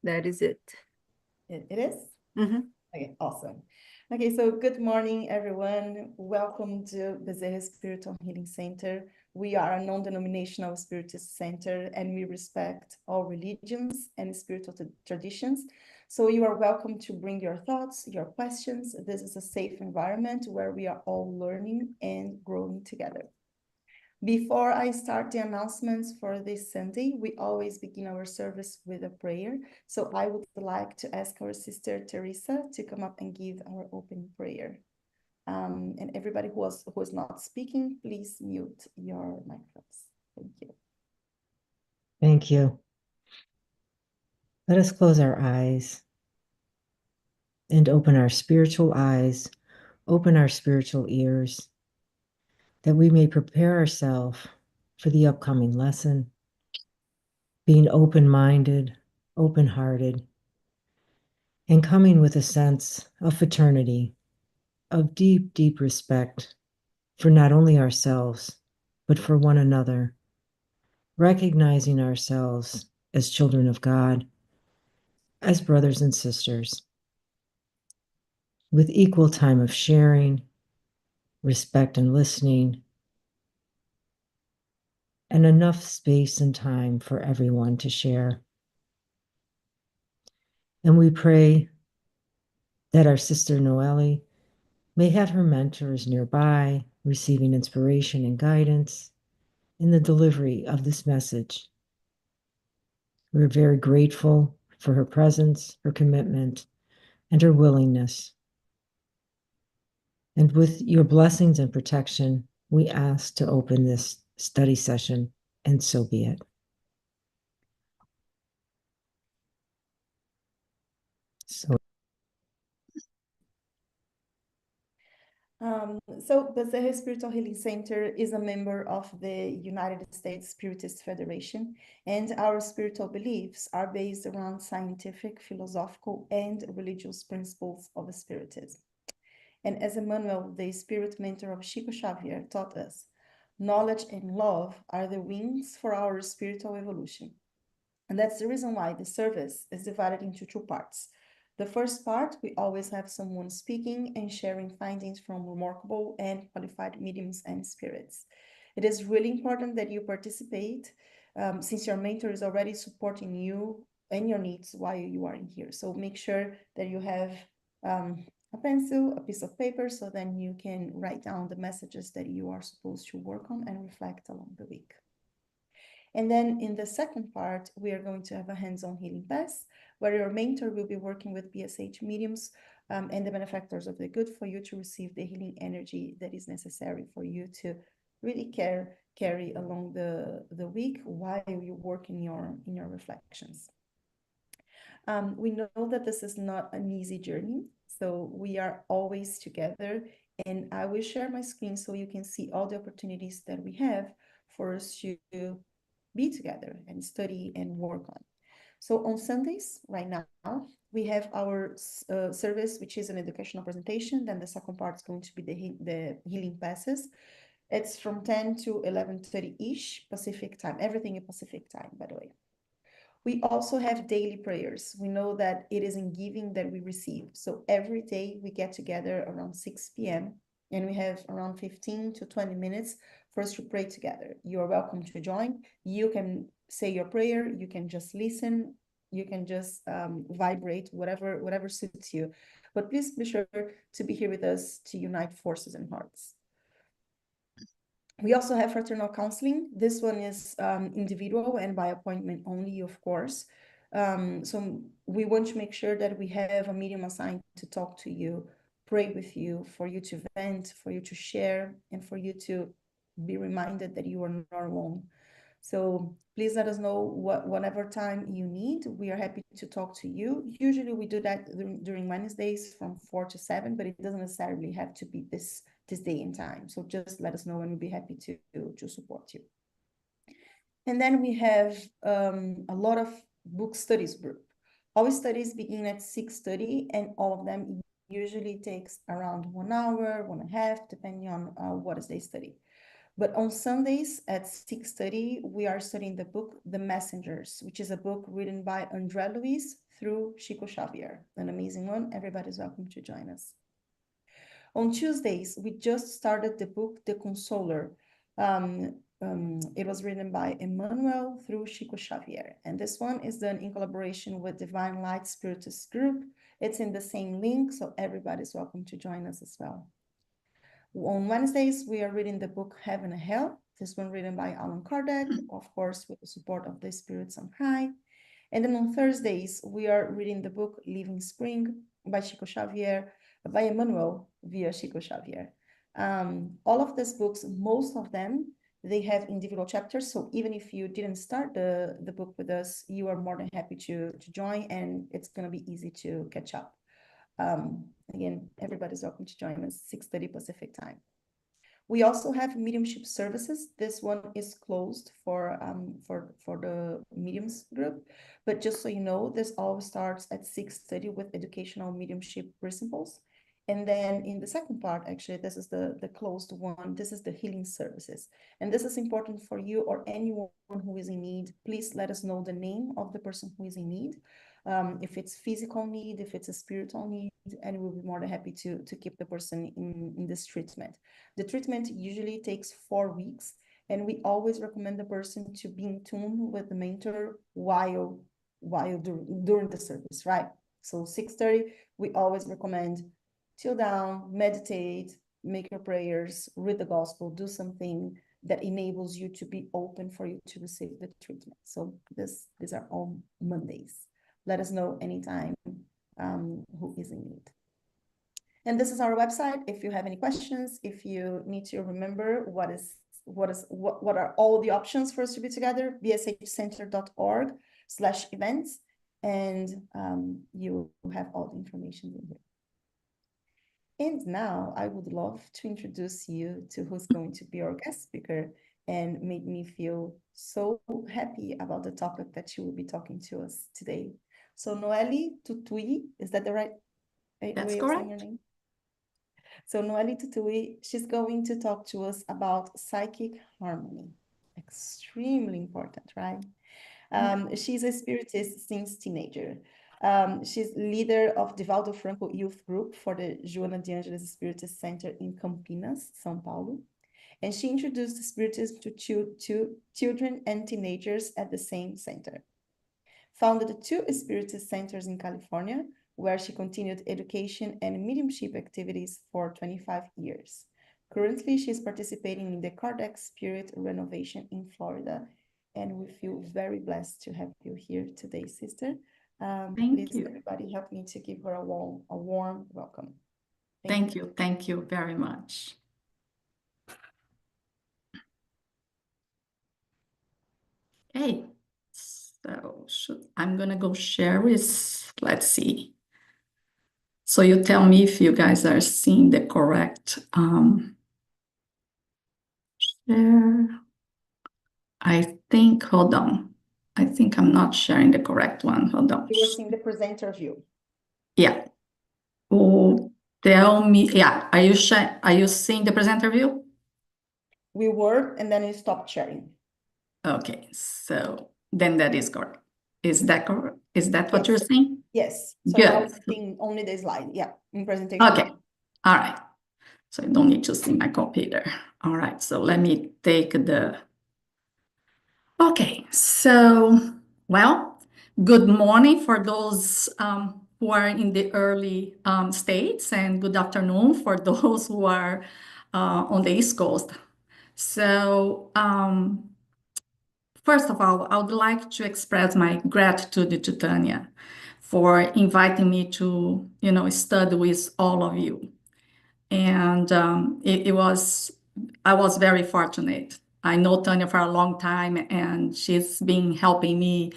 That is it. It is? Mm-hmm. Okay, awesome. Okay, so good morning, everyone. Welcome to BSH Spiritual Healing Center. We are a non-denominational spiritist center, and we respect all religions and spiritual traditions. So you are welcome to bring your thoughts, your questions. This is a safe environment where we are all learning and growing together. Before I start the announcements for this Sunday, we always begin our service with a prayer. So I would like to ask our sister Teresa to come up and give our opening prayer. And everybody who is not speaking, please mute your microphones. Thank you. Thank you. Let us close our eyes and open our spiritual eyes, open our spiritual ears, that we may prepare ourselves for the upcoming lesson, being open-minded, open-hearted, and coming with a sense of fraternity, of deep, deep respect for not only ourselves, but for one another, recognizing ourselves as children of God, as brothers and sisters, with equal time of sharing, respect and listening, and enough space and time for everyone to share. And we pray that our sister Noelle may have her mentors nearby, receiving inspiration and guidance in the delivery of this message. We're very grateful for her presence, her commitment, and her willingness. And with your blessings and protection, we ask to open this study session, and so be it. So So BSH Spiritual Healing Center is a member of the United States Spiritist Federation, and our spiritual beliefs are based around scientific, philosophical, and religious principles of Spiritism. And as Emmanuel, the spirit mentor of Chico Xavier, taught us, knowledge and love are the wings for our spiritual evolution. And that's the reason why the service is divided into two parts. The first part, we always have someone speaking and sharing findings from remarkable and qualified mediums and spirits. It is really important that you participate since your mentor is already supporting you and your needs while you are in here. So make sure that you have a pencil, a piece of paper, so then you can write down the messages that you are supposed to work on and reflect along the week. And then in the second part, we are going to have a hands-on healing pass, where your mentor will be working with BSH mediums and the benefactors of the good for you to receive the healing energy that is necessary for you to really carry along the week while you work in your reflections. We know that this is not an easy journey, so we are always together, and I will share my screen so you can see all the opportunities that we have for us to be together and study and work on. So on Sundays, right now, we have our service, which is an educational presentation. Then the second part is going to be the healing passes. It's from 10 to 11:30-ish Pacific time, everything in Pacific time, by the way. We also have daily prayers. We know that it is in giving that we receive. So every day we get together around 6 p.m. and we have around 15 to 20 minutes for us to pray together. You are welcome to join. You can say your prayer, you can just listen, you can just vibrate, whatever suits you. But please be sure to be here with us to unite forces and hearts. We also have fraternal counseling. This one is individual and by appointment only, of course. So we want to make sure that we have a medium assigned to talk to you, pray with you, for you to vent, for you to share, and for you to be reminded that you are not alone. So please let us know whatever time you need. We are happy to talk to you. Usually we do that during Wednesdays from 4 to 7, but it doesn't necessarily have to be this day and time. So just let us know and we'll be happy to support you. And then we have a lot of book studies group. Our studies begin at 6:30 and all of them usually takes around 1 hour, 1.5, depending on what is they study. But on Sundays at 6:30, we are studying the book The Messengers, which is a book written by André Luiz through Chico Xavier, an amazing one. Everybody's welcome to join us. On Tuesdays, we just started the book The Consoler. It was written by Emmanuel through Chico Xavier. And this one is done in collaboration with Divine Light Spiritist Group. It's in the same link, so everybody's welcome to join us as well. On Wednesdays, we are reading the book Heaven and Hell. This one written by Allan Kardec, of course, with the support of the Spirits on High. And then on Thursdays, we are reading the book Living Spring by Chico Xavier, by Emmanuel via Chico Xavier. All of these books, most of them, they have individual chapters. So even if you didn't start the book with us, you are more than happy to join, and it's going to be easy to catch up. Again, everybody's welcome to join us, 6:30 Pacific time. We also have mediumship services. This one is closed for the mediums group, but just so you know, this all starts at 6:30 with educational mediumship principles. And then in the second part, actually, this is the closed one. This is the healing services. And this is important for you or anyone who is in need. Please let us know the name of the person who is in need. If it's physical need, if it's a spiritual need, and we'll be more than happy to keep the person in this treatment. The treatment usually takes 4 weeks, and we always recommend the person to be in tune with the mentor while during the service, right? So 6:30, we always recommend chill down, meditate, make your prayers, read the gospel, do something that enables you to be open for you to receive the treatment. So these are all Mondays. Let us know anytime who is in need. And this is our website. If you have any questions, if you need to remember what are all the options for us to be together, bshcenter.org/events, and you have all the information in here. And now I would love to introduce you to who's going to be our guest speaker and make me feel so happy about the topic that she will be talking to us today. So Noelle Tutui, is that the right way of saying your name? So Noelle Tutui, she's going to talk to us about psychic harmony. Extremely important, right? She's a spiritist since teenager. She's leader of Divaldo Franco Youth Group for the Joana de Angelis Spiritist Center in Campinas, São Paulo. And she introduced spiritism to children and teenagers at the same center. Founded 2 spiritist centers in California, where she continued education and mediumship activities for 25 years. Currently, she is participating in the Kardec Spirit Renovation in Florida, and we feel very blessed to have you here today, sister. Please, everybody, help me to give her a warm welcome. Thank you. Thank you very much. Okay, so I'm gonna go share with, let's see. So you tell me if you guys are seeing the correct share. I think, hold on. I think I'm not sharing the correct one. Hold on. You are seeing the presenter view. Yeah. Oh, tell me, yeah. Are you seeing the presenter view? We were, and then you stopped sharing. Okay, so then that is correct. Is that correct? Is that what you're saying? Yes. So good. now it's seeing only the slide. Yeah, in presentation. Okay. All right. So you don't need to see my computer. All right. So let me take the. Okay. So, well, good morning for those who are in the early states, and good afternoon for those who are on the East Coast. So, first of all, I would like to express my gratitude to Tanya for inviting me to, study with all of you. And I was very fortunate. I know Tanya for a long time, and she's been helping me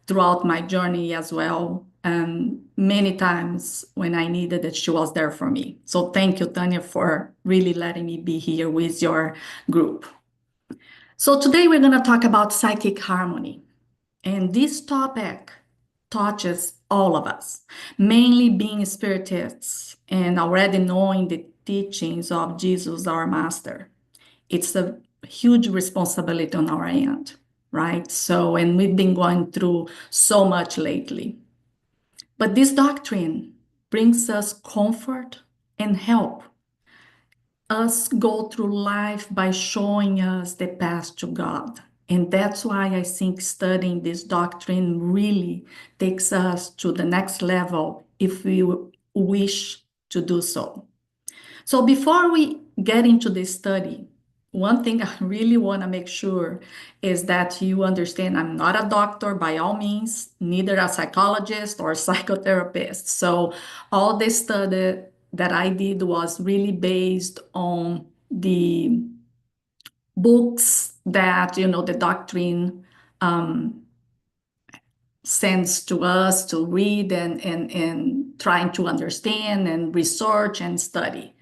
throughout my journey as well. And many times when I needed it, she was there for me. So thank you, Tanya, for really letting me be here with your group. So today we're going to talk about psychic harmony. And this topic touches all of us, mainly being spiritists and already knowing the teachings of Jesus, our master. It's a huge responsibility on our end, right? So, and we've been going through so much lately. But this doctrine brings us comfort and help us go through life by showing us the path to God. And that's why I think studying this doctrine really takes us to the next level if we wish to do so. So before we get into this study, one thing I really want to make sure is that you understand I'm not a doctor by all means, neither a psychologist or psychotherapist. So all the study that I did was really based on the books that, the doctrine um, sends to us to read and trying to understand and research and study.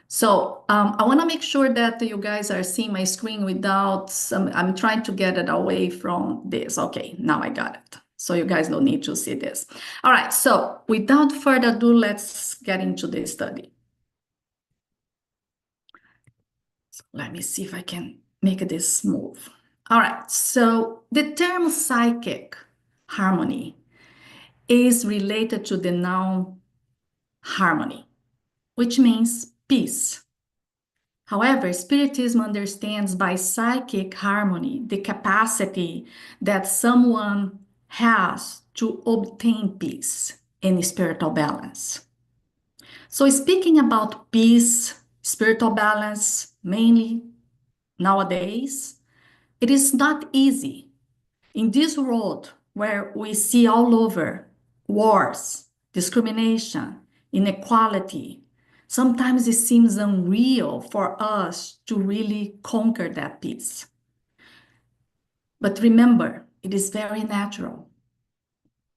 So I want to make sure that you guys are seeing my screen without some, I'm trying to get it away from this. Okay, now I got it. So you guys don't need to see this. All right, so without further ado, let's get into the study. So let me see if I can make this move. All right, so the term psychic harmony is related to the noun harmony, which means peace. However, Spiritism understands by psychic harmony the capacity that someone has to obtain peace and spiritual balance. So, speaking about peace, spiritual balance, mainly nowadays, it is not easy. In this world where we see all over wars, discrimination, inequality, sometimes it seems unreal for us to really conquer that peace. But remember, it is very natural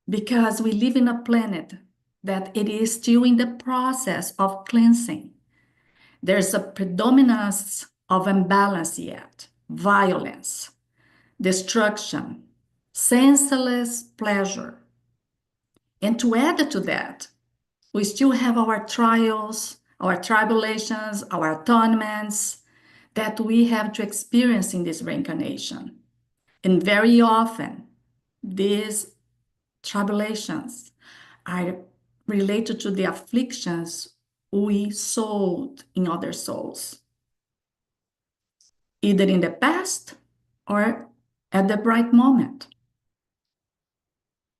because we live in a planet that it is still in the process of cleansing. There's a predominance of imbalance yet, violence, destruction, senseless pleasure. And to add to that, we still have our trials, our tribulations, our atonements that we have to experience in this reincarnation. And very often, these tribulations are related to the afflictions we sowed in other souls, either in the past or at the right moment.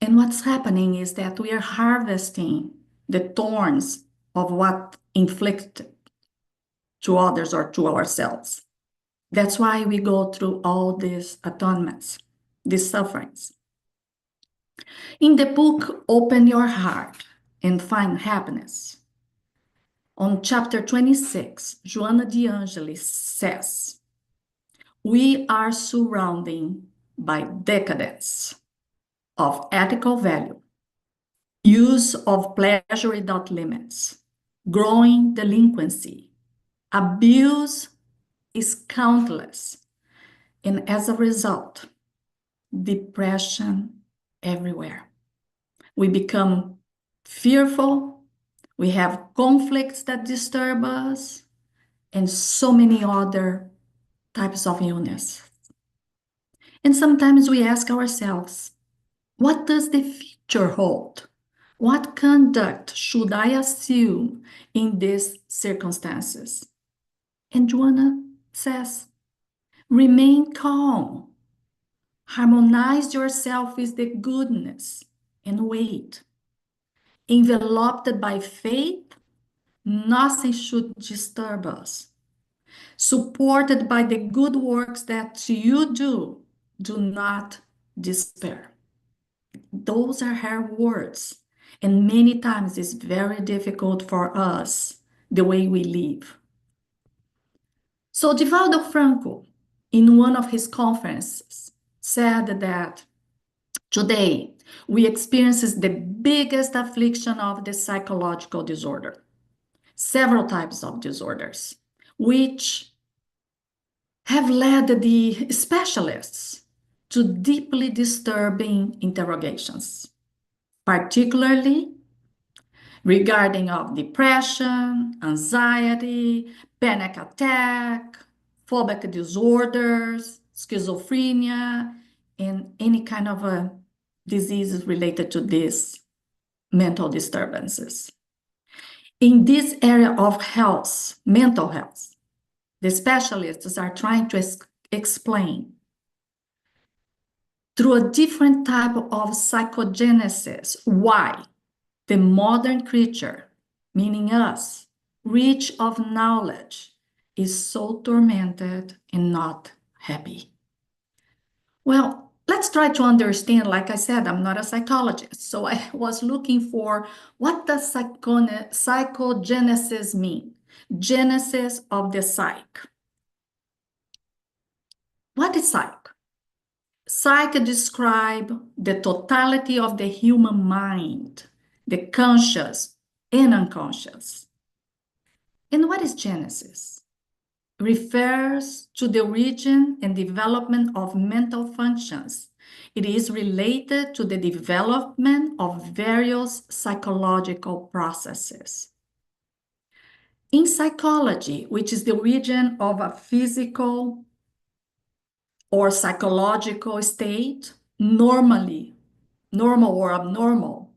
And what's happening is that we are harvesting the thorns of what inflicted to others or to ourselves. That's why we go through all these atonements, these sufferings. In the book, Open Your Heart and Find Happiness, on chapter 26, Joana de Angelis says, we are surrounded by decadence of ethical value, use of pleasure without limits, growing delinquency, abuse is countless, and as a result, depression everywhere. We become fearful, we have conflicts that disturb us, and so many other types of illness. And sometimes we ask ourselves, what does the future hold? What conduct should I assume in these circumstances? And Joanna says, remain calm. Harmonize yourself with the goodness and wait. Enveloped by faith, nothing should disturb us. Supported by the good works that you do, do not despair. Those are her words. And many times it's very difficult for us, the way we live. So Divaldo Franco, in one of his conferences, said that today we experience the biggest affliction of the psychological disorder, several types of disorders, which have led the specialists to deeply disturbing interrogations, particularly regarding of depression, anxiety, panic attack, phobic disorders, schizophrenia, and any kind of diseases related to these mental disturbances. In this area of health, mental health, the specialists are trying to explain through a different type of psychogenesis why the modern creature, meaning us, rich of knowledge, is so tormented and not happy. Well, let's try to understand. Like I said, I'm not a psychologist, so I was looking for what does psychogenesis mean? Genesis of the psyche. What is psyche? Psyche describes the totality of the human mind, the conscious and unconscious. And what is Genesis? Refers to the origin and development of mental functions. It is related to the development of various psychological processes. In psychology, which is the origin of a physical or psychological state, normally, normal or abnormal,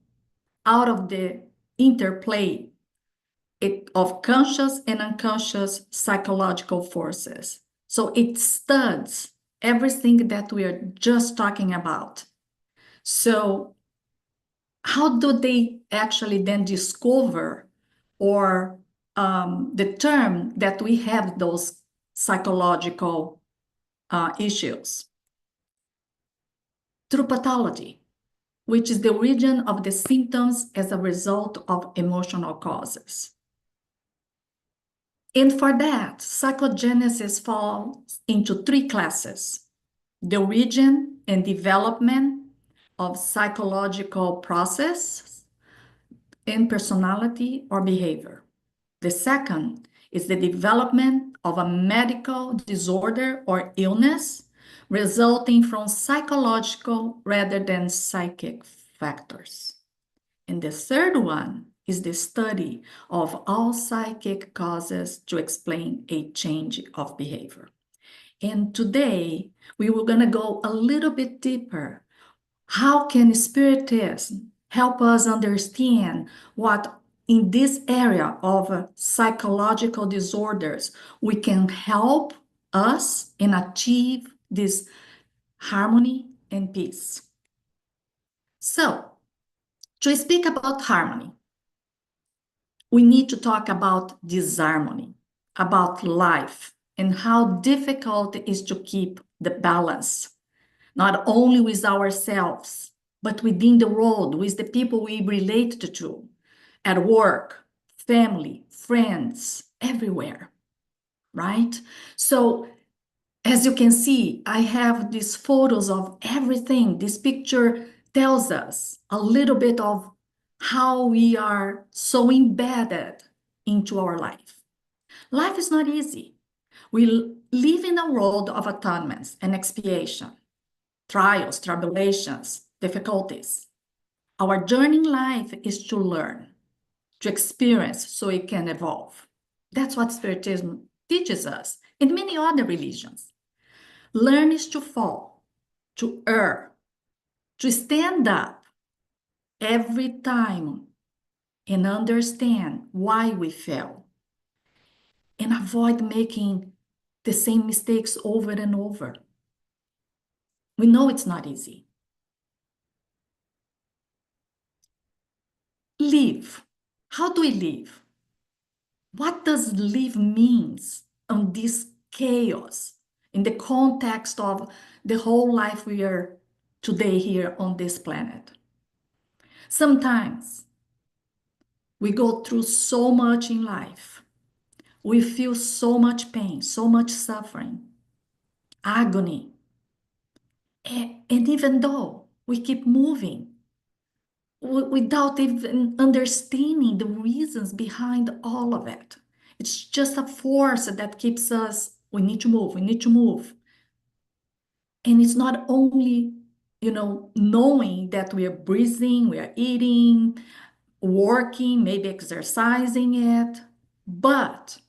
out of the interplay of conscious and unconscious psychological forces. So it studies everything that we are just talking about. So how do they actually then discover or the term that we have those psychological issues? Through pathology, which is the origin of the symptoms as a result of emotional causes. And for that, psychogenesis falls into three classes: the origin and development of psychological process in personality or behavior. The second is the development of a medical disorder or illness resulting from psychological rather than psychic factors. And the third one is the study of all psychic causes to explain a change of behavior. And today, we were going to go a little bit deeper. How can Spiritism help us understand what in this area of psychological disorders we can help us and achieve this harmony and peace? So, to speak about harmony, we need to talk about disharmony, about life, and how difficult it is to keep the balance, not only with ourselves, but within the world, with the people we relate to, at work, family, friends, everywhere, right? So, as you can see, I have these photos of everything. This picture tells us a little bit of how we are so embedded into our life. Life is not easy. We live in a world of atonements and expiation, trials, tribulations, difficulties. Our journey in life is to learn, to experience so it can evolve. That's what Spiritism teaches us, and many other religions. Learn is to fall, to err, to stand up every time and understand why we fail and avoid making the same mistakes over and over. We know it's not easy. Live. How do we live? What does live means on this chaos in the context of the whole life we are today here on this planet? Sometimes we go through so much in life. We feel so much pain, so much suffering, agony. And even though we keep moving without even understanding the reasons behind all of it, it's just a force that keeps us, we need to move, we need to move. And it's not only, knowing that we are breathing, we are eating, working, maybe exercising it, but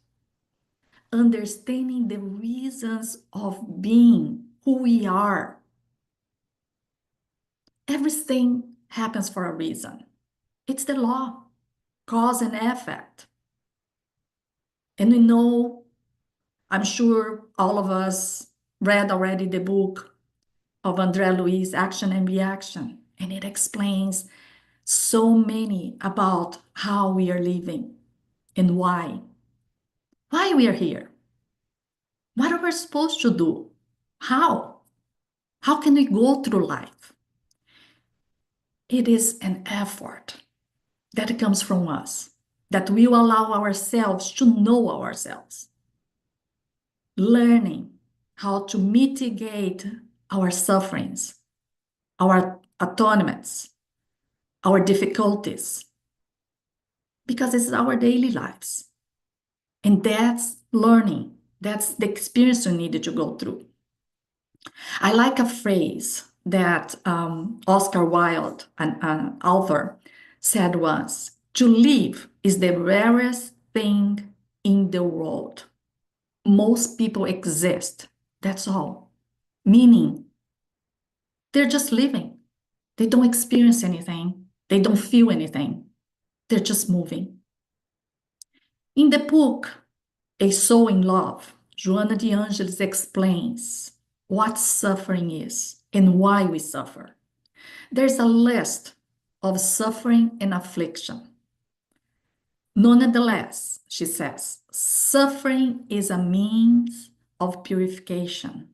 understanding the reasons of being who we are. Everything happens for a reason. It's the law, cause and effect. And we know, I'm sure all of us read already the book of André Luiz, Action and Reaction, and it explains so many about how we are living and why we are here, what are we supposed to do, how can we go through life. It is an effort that comes from us, that we will allow ourselves to know ourselves, learning how to mitigate our sufferings, our atonements, our difficulties, because this is our daily lives. And that's learning. That's the experience we needed to go through. I like a phrase that Oscar Wilde, an author, said once: to live is the rarest thing in the world. Most people exist, that's all. Meaning, they're just living. They don't experience anything, they don't feel anything, they're just moving. In the book, A Soul in Love, Joana de Angelis explains what suffering is and why we suffer. There's a list of suffering and affliction. Nonetheless, she says, suffering is a means of purification,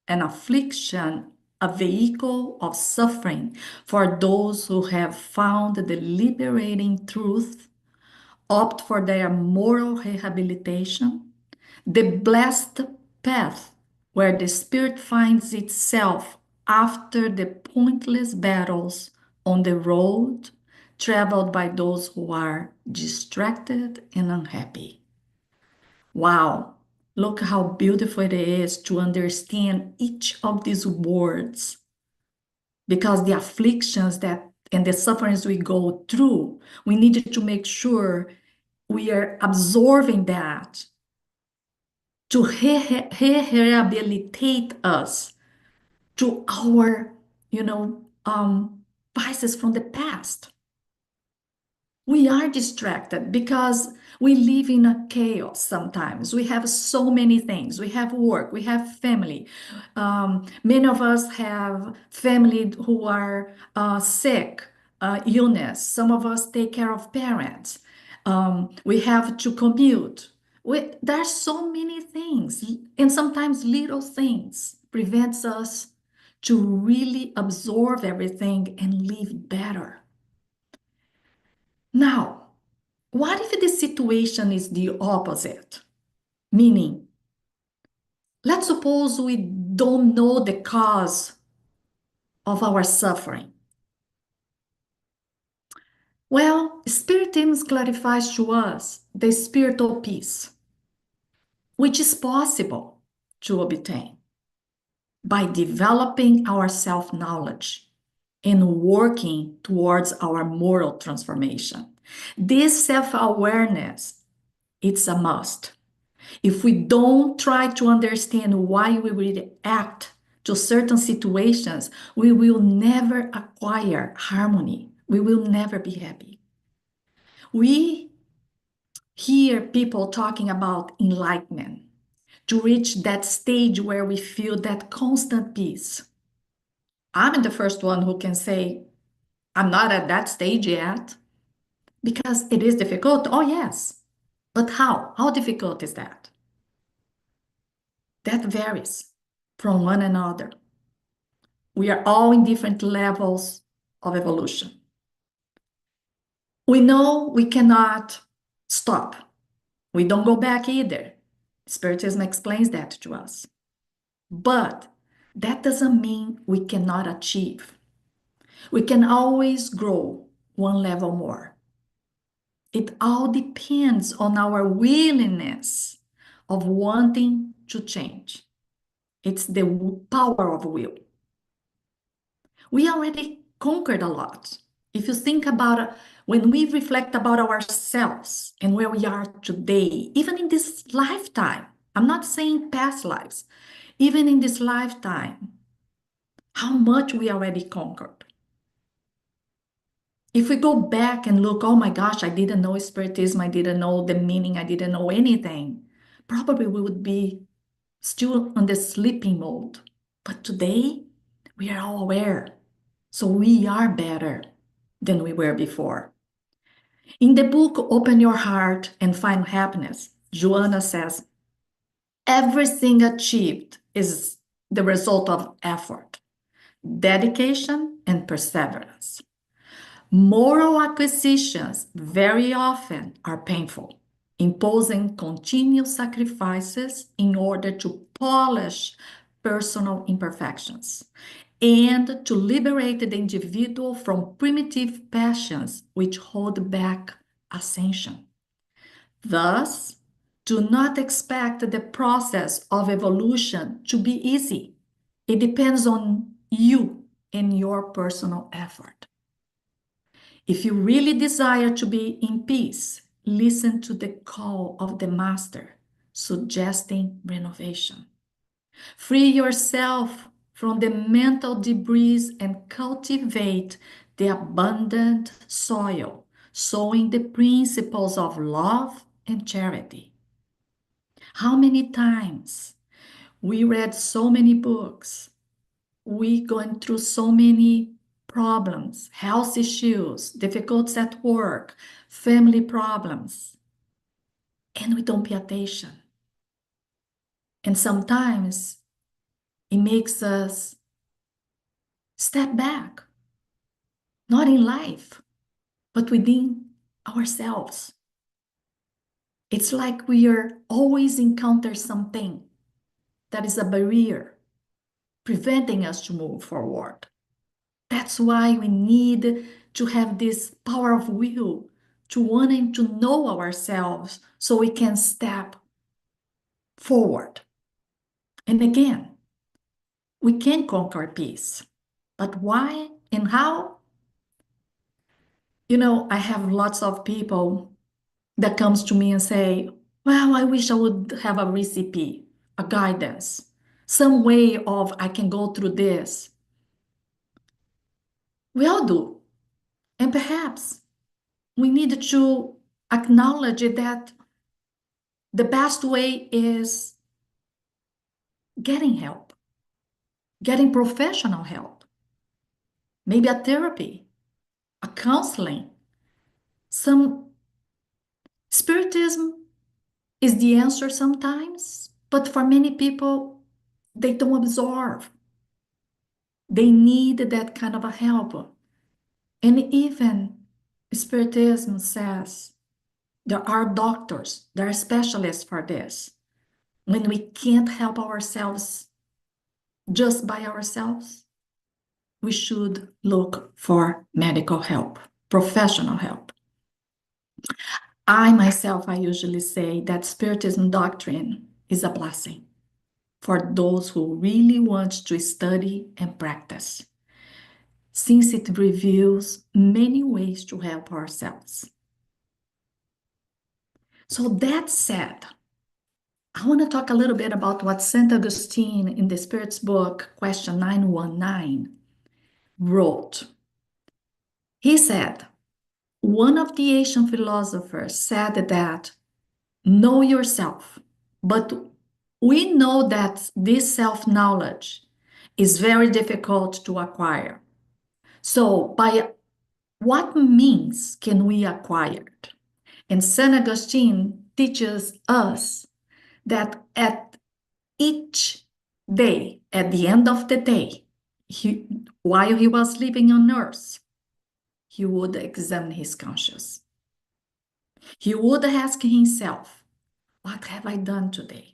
and affliction a vehicle of suffering for those who have found the liberating truth, opt for their moral rehabilitation, the blessed path where the spirit finds itself after the pointless battles on the road traveled by those who are distracted and unhappy. Wow, look how beautiful it is to understand each of these words, because the afflictions that and the sufferings we go through, we need to make sure we are absorbing that to rehabilitate us to our, vices from the past. We are distracted because we live in a chaos sometimes. We have so many things. We have work, we have family. Many of us have family who are sick, illness. Some of us take care of parents. We have to commute. There are so many things, and sometimes little things prevents us to really absorb everything and live better. Now, what if the situation is the opposite? Meaning, let's suppose we don't know the cause of our suffering. Well, Spiritism clarifies to us the spiritual peace, which is possible to obtain by developing our self-knowledge and working towards our moral transformation. This self-awareness, it's a must. If we don't try to understand why we react to certain situations, we will never acquire harmony. We will never be happy. We hear people talking about enlightenment, to reach that stage where we feel that constant peace. I'm the first one who can say, I'm not at that stage yet, because it is difficult. Oh, yes. But how? How difficult is that? That varies from one another. We are all in different levels of evolution. We know we cannot stop. We don't go back either. Spiritism explains that to us. But that doesn't mean we cannot achieve. We can always grow one level more. It all depends on our willingness of wanting to change. It's the power of will. We already conquered a lot. If you think about when we reflect about ourselves and where we are today, even in this lifetime, I'm not saying past lives, even in this lifetime, how much we already conquered. If we go back and look, oh my gosh, I didn't know Spiritism, I didn't know the meaning, I didn't know anything, probably we would be still on the sleeping mode. But today, we are all aware. So we are better than we were before. In the book, Open Your Heart and Find Happiness, Joanna says, everything achieved is the result of effort, dedication, and perseverance. Moral acquisitions very often are painful, imposing continuous sacrifices in order to polish personal imperfections and to liberate the individual from primitive passions which hold back ascension. Thus, do not expect the process of evolution to be easy. It depends on you and your personal effort. If you really desire to be in peace, listen to the call of the Master suggesting renovation. Free yourself from the mental debris and cultivate the abundant soil, sowing the principles of love and charity. How many times we read so many books, we going through so many problems, health issues, difficulties at work, family problems, and we don't pay attention. And sometimes it makes us step back, not in life, but within ourselves. It's like we are always encounter something that is a barrier preventing us to move forward. That's why we need to have this power of will to wanting to know ourselves so we can step forward. And again, we can conquer peace. But why and how? I have lots of people that comes to me and say, well, I wish I would have a recipe, a guidance, some way of I can go through this. We all do. And perhaps we need to acknowledge that the best way is getting help, getting professional help, maybe a therapy, a counseling. Some spiritism is the answer sometimes, but for many people, they don't absorb. They need that kind of a help. And even spiritism says there are doctors, there are specialists for this. When we can't help ourselves just by ourselves, we should look for medical help, professional help. I usually say that Spiritism doctrine is a blessing for those who really want to study and practice, since it reveals many ways to help ourselves. So that said, I want to talk a little bit about what St. Augustine in the Spirit's book, question 919, wrote. He said, one of the ancient philosophers said that know yourself, but we know that this self-knowledge is very difficult to acquire. So by what means can we acquire it? And St. Augustine teaches us that at each day, at the end of the day, while he was living on earth, he would examine his conscience. He would ask himself, what have I done today?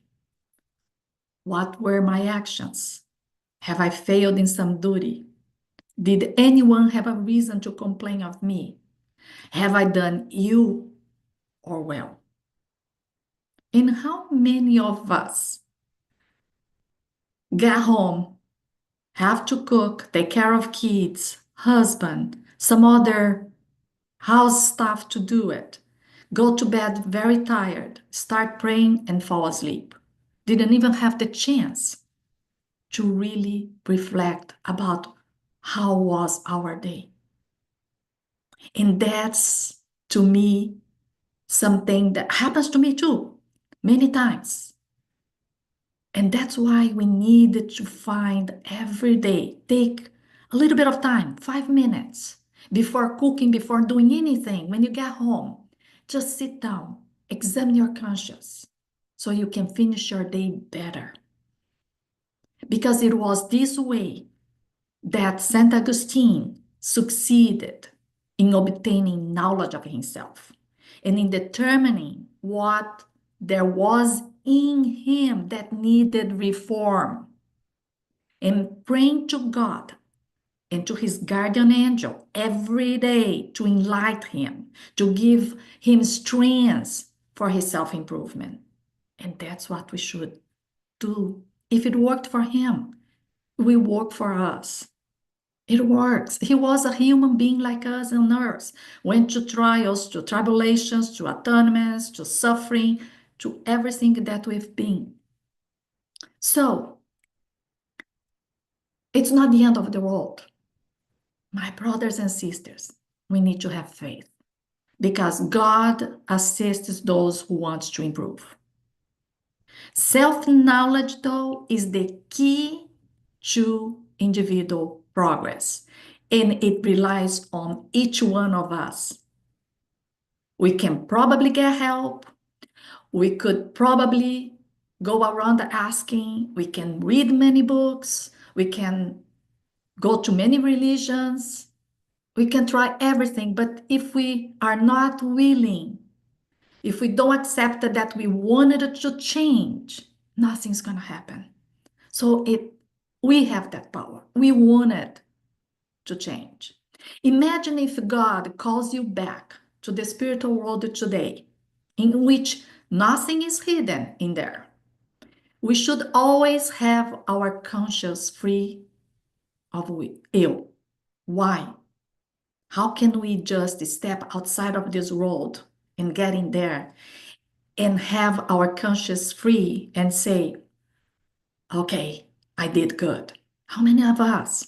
What were my actions? Have I failed in some duty? Did anyone have a reason to complain of me? Have I done ill or well? And how many of us get home, have to cook, take care of kids, husband, some other house stuff to do it, go to bed very tired, start praying and fall asleep? didn't even have the chance to really reflect about how was our day. And that's, to me, something that happens to me too, many times. And that's why we need to find every day, take a little bit of time, 5 minutes, before cooking, before doing anything, when you get home. Just sit down, examine your conscience so you can finish your day better. Because it was this way that Saint Augustine succeeded in obtaining knowledge of himself and in determining what there was in him that needed reform, and praying to God and to his guardian angel every day to enlighten him, to give him strength for his self-improvement. And that's what we should do. If it worked for him, it will work for us. It works. He was a human being like us on earth. Went to trials, to tribulations, to atonements, to suffering, to everything that we've been. So, it's not the end of the world. My brothers and sisters, we need to have faith because God assists those who want to improve. Self-knowledge, though, is the key to individual progress, and it relies on each one of us. We can probably get help. We could probably go around asking. We can read many books. We can go to many religions. We can try everything. But if we are not willing, if we don't accept that we wanted to change, nothing's going to happen. So we have that power. We wanted to change. Imagine if God calls you back to the spiritual world today, in which nothing is hidden in there. We should always have our conscience free of ill. Why? How can we just step outside of this world and get in there and have our conscience free and say, okay, I did good? How many of us?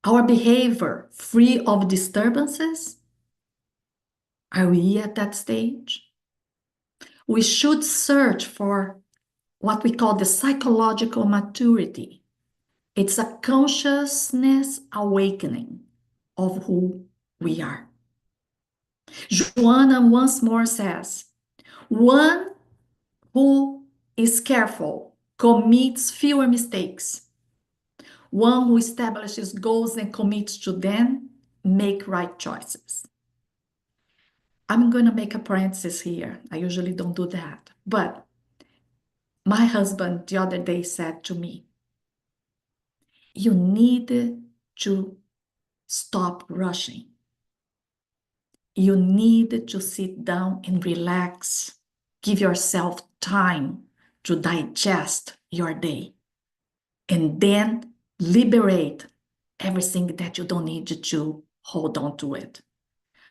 Our behavior free of disturbances? Are we at that stage? We should search for what we call the psychological maturity. It's a consciousness awakening of who we are. Joanna once more says, one who is careful commits fewer mistakes. One who establishes goals and commits to them make right choices. I'm going to make a parenthesis here. I usually don't do that. But my husband the other day said to me, you need to stop rushing. You need to sit down and relax. Give yourself time to digest your day. And then liberate everything that you don't need to hold on to it.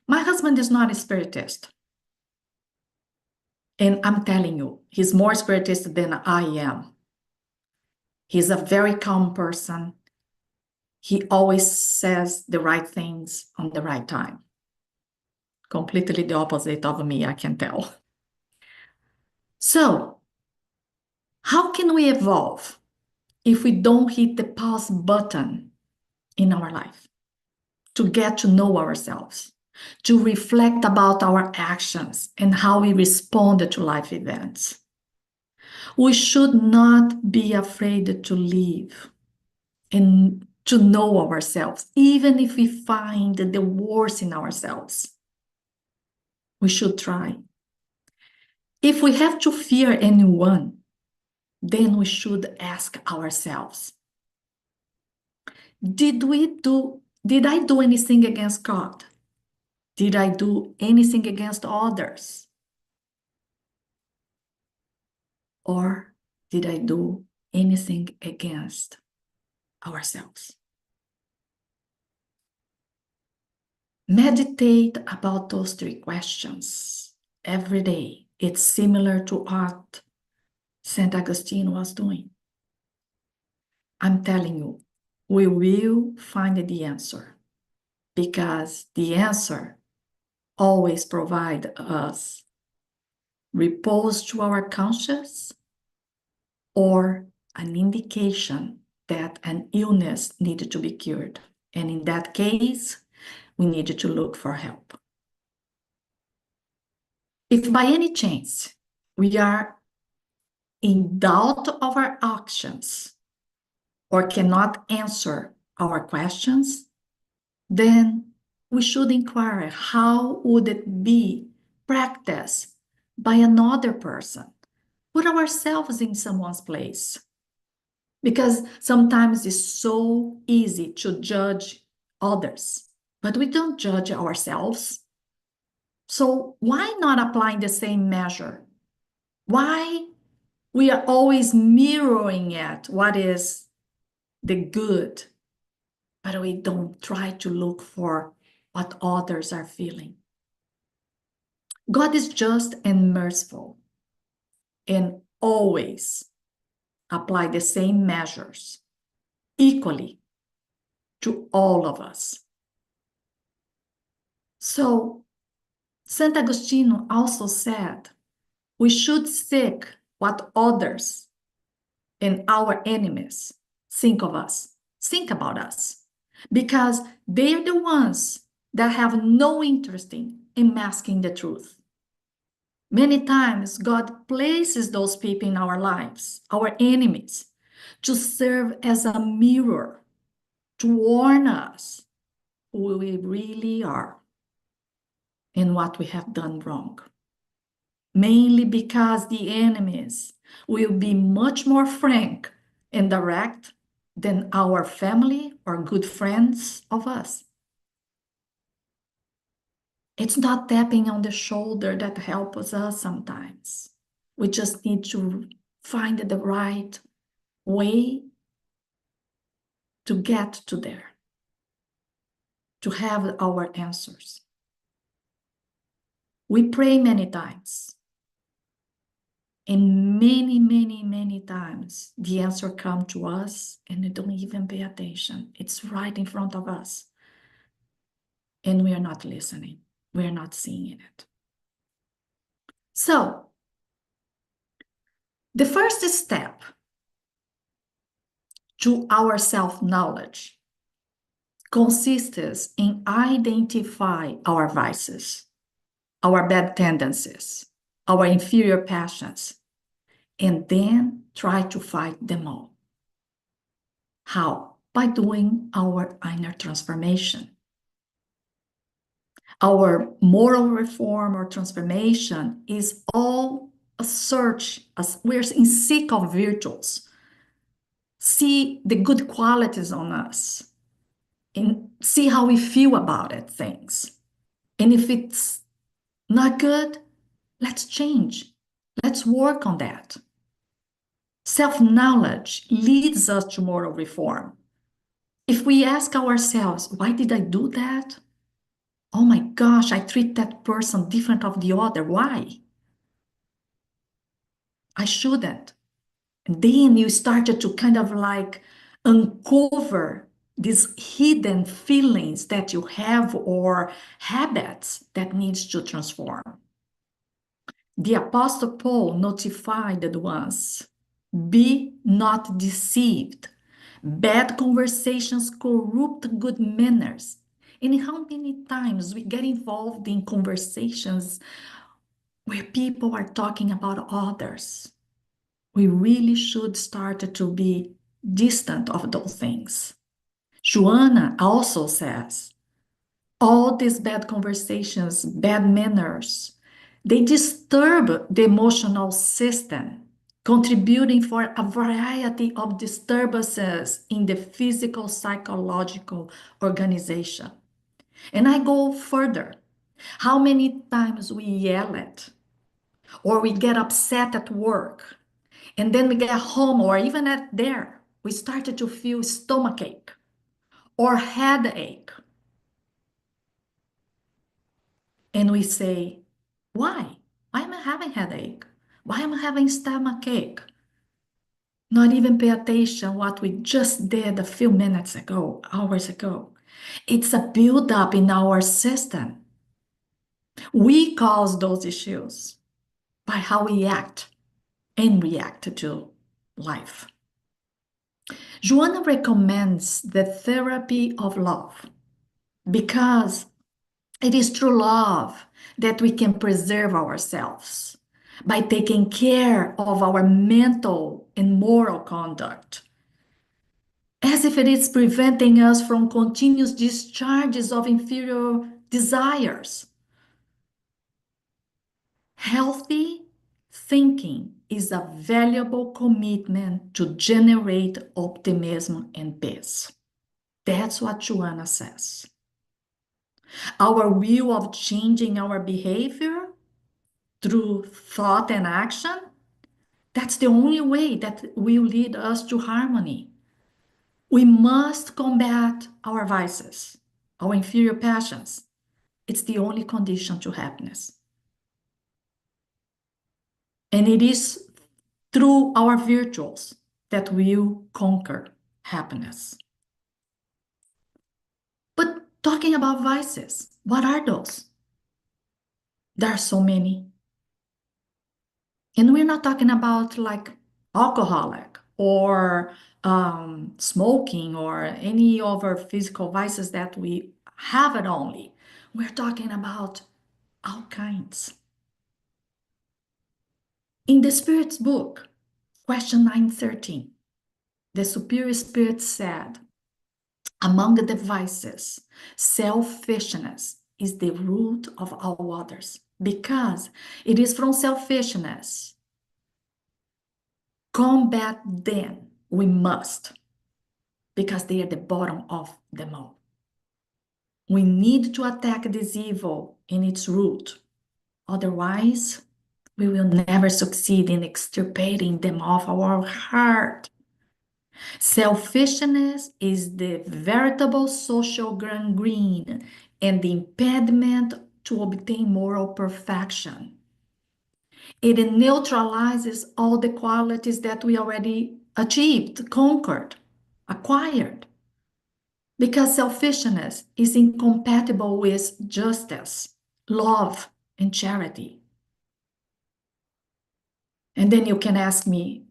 My husband is not a spiritist. And I'm telling you, he's more spiritist than I am. He's a very calm person. He always says the right things on the right time. Completely the opposite of me, I can tell. So, how can we evolve if we don't hit the pause button in our life? To get to know ourselves, to reflect about our actions and how we respond to life events. We should not be afraid to live and to know ourselves, even if we find the worst in ourselves. We should try. If we have to fear anyone, then we should ask ourselves, did I do anything against God? Did I do anything against others? Or did I do anything against ourselves? Meditate about those three questions every day. It's similar to art. St. Augustine was doing. I'm telling you, we will find the answer because the answer always provides us repose to our conscience or an indication that an illness needed to be cured. And in that case, we needed to look for help. If by any chance we are in doubt of our actions or cannot answer our questions, then we should inquire how would it be practiced by another person. Put ourselves in someone's place. Because sometimes it's so easy to judge others, but we don't judge ourselves. So why not applying the same measure? Why we are always mirroring at what is the good, but we don't try to look for what others are feeling. God is just and merciful and always apply the same measures equally to all of us. So St. Augustine also said we should seek what others and our enemies think of us, think about us, because they're the ones that have no interest in masking the truth. Many times, God places those people in our lives, our enemies, to serve as a mirror, to warn us who we really are and what we have done wrong. Mainly because the enemies will be much more frank and direct than our family or good friends of us. It's not tapping on the shoulder that helps us sometimes. We just need to find the right way to get to there, to have our answers. We pray many times. And many, many, many times, the answer comes to us and we don't even pay attention. It's right in front of us. And we are not listening. We are not seeing it. So, the first step to our self-knowledge consists in identify our vices, our bad tendencies, our inferior passions, and then try to fight them all. How? By doing our inner transformation. Our moral reform or transformation is all a search, as we're in seek of virtues. See the good qualities on us and see how we feel about it, things. And if it's not good, let's change. Let's work on that. Self-knowledge leads us to moral reform. If we ask ourselves, why did I do that? Oh my gosh, I treat that person different of the other. Why? I shouldn't. And then you started to kind of like uncover these hidden feelings that you have or habits that needs to transform. The Apostle Paul notified the ones, be not deceived. Bad conversations corrupt good manners. And how many times we get involved in conversations where people are talking about others? We really should start to be distant of those things. Joanna also says, all these bad conversations, bad manners, they disturb the emotional system, contributing for a variety of disturbances in the physical, psychological organization. And I go further. How many times we yell at or we get upset at work and then we get home or even at there, we started to feel stomachache or headache. And we say, why? Why am I having headache? Why am I having stomachache? not even pay attention what we just did a few minutes ago, hours ago. It's a buildup in our system. We cause those issues by how we act and react to life. Joanna recommends the therapy of love because it is through love that we can preserve ourselves by taking care of our mental and moral conduct, as if it is preventing us from continuous discharges of inferior desires. Healthy thinking is a valuable commitment to generate optimism and peace. That's what Joanna says. Our will of changing our behavior through thought and action, that's the only way that will lead us to harmony. We must combat our vices, our inferior passions. It's the only condition to happiness. And it is through our virtues that we'll conquer happiness. But talking about vices, what are those? There are so many. And we're not talking about like alcoholic or smoking or any other physical vices that we have it only. We're talking about all kinds. In the Spirit's book, question 913, the Superior Spirit said, among the vices, selfishness is the root of all others, because it is from selfishness. Combat them, we must, because they are the bottom of them all. We need to attack this evil in its root. Otherwise, we will never succeed in extirpating them off our heart. Selfishness is the veritable social gangrene and the impediment to obtain moral perfection. It neutralizes all the qualities that we already achieved, conquered, acquired. Because selfishness is incompatible with justice, love, and charity. And then you can ask me,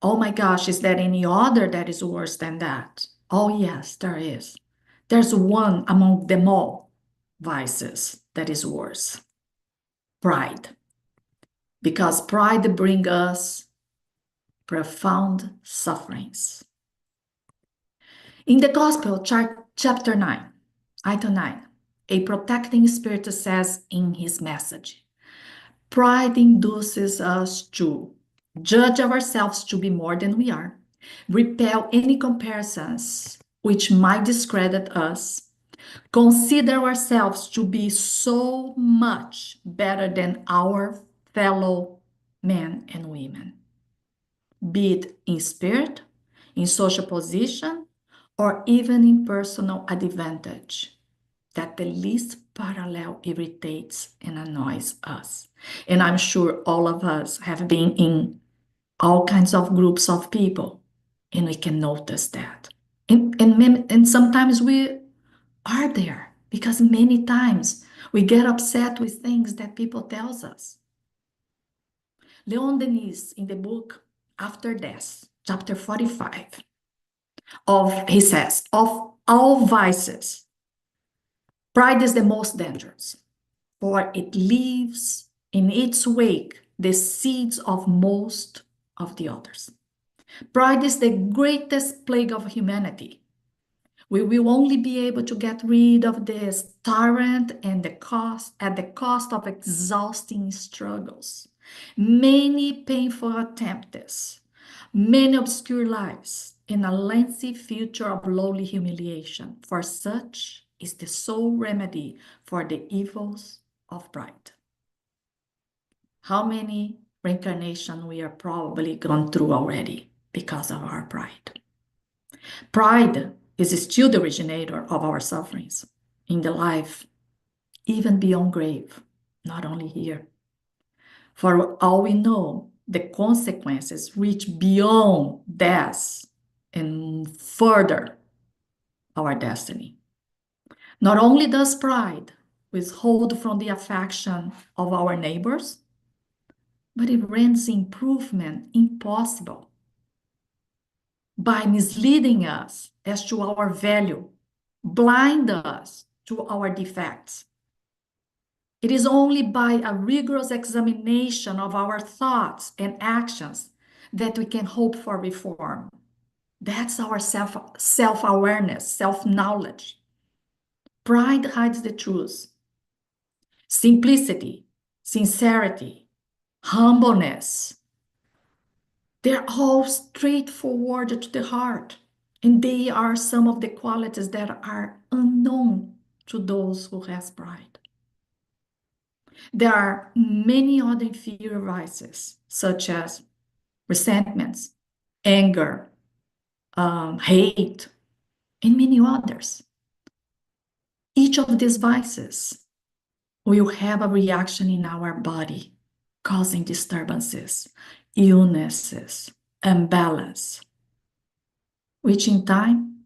oh my gosh, is there any other that is worse than that? Oh yes, there is. There's one among them all vices that is worse. Pride. Because pride brings us profound sufferings. In the Gospel, chapter 9, item 9, a protecting spirit says in his message, pride induces us to judge ourselves to be more than we are, repel any comparisons which might discredit us, consider ourselves to be so much better than our fellow men and women, be it in spirit, in social position, or even in personal advantage, that the least parallel irritates and annoys us. And I'm sure all of us have been in all kinds of groups of people, and we can notice that. And sometimes we are there because many times we get upset with things that people tells us. Leon Denis, in the book After Death, chapter 45, he says, of all vices, pride is the most dangerous, for it leaves in its wake the seeds of most of the others. Pride is the greatest plague of humanity. We will only be able to get rid of this tyrant at the cost of exhausting struggles, many painful attempts, many obscure lives, and a lengthy future of lowly humiliation. For such is the sole remedy for the evils of pride. How many reincarnations we are probably gone through already because of our pride. Pride is still the originator of our sufferings in the life, even beyond grave, not only here. For all we know, the consequences reach beyond death and further our destiny. Not only does pride withhold from the affection of our neighbors, but it renders improvement impossible by misleading us as to our value, blind us to our defects. It is only by a rigorous examination of our thoughts and actions that we can hope for reform. That's our self-awareness, self-knowledge. Pride hides the truth. Simplicity, sincerity, humbleness, they're all straightforward to the heart. And they are some of the qualities that are unknown to those who has pride. There are many other inferior vices, such as resentments, anger, hate, and many others. Each of these vices will have a reaction in our body, causing disturbances, illnesses, imbalance, which in time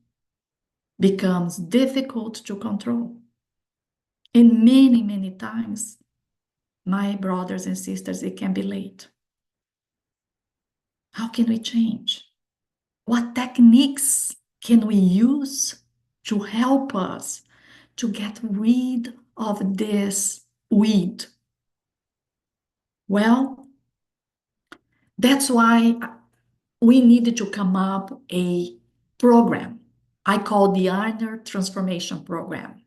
becomes difficult to control. And many, many times, my brothers and sisters, it can be late. How can we change? What techniques can we use to help us to get rid of this weed? Well, that's why we needed to come up a program I call the Inner Transformation Program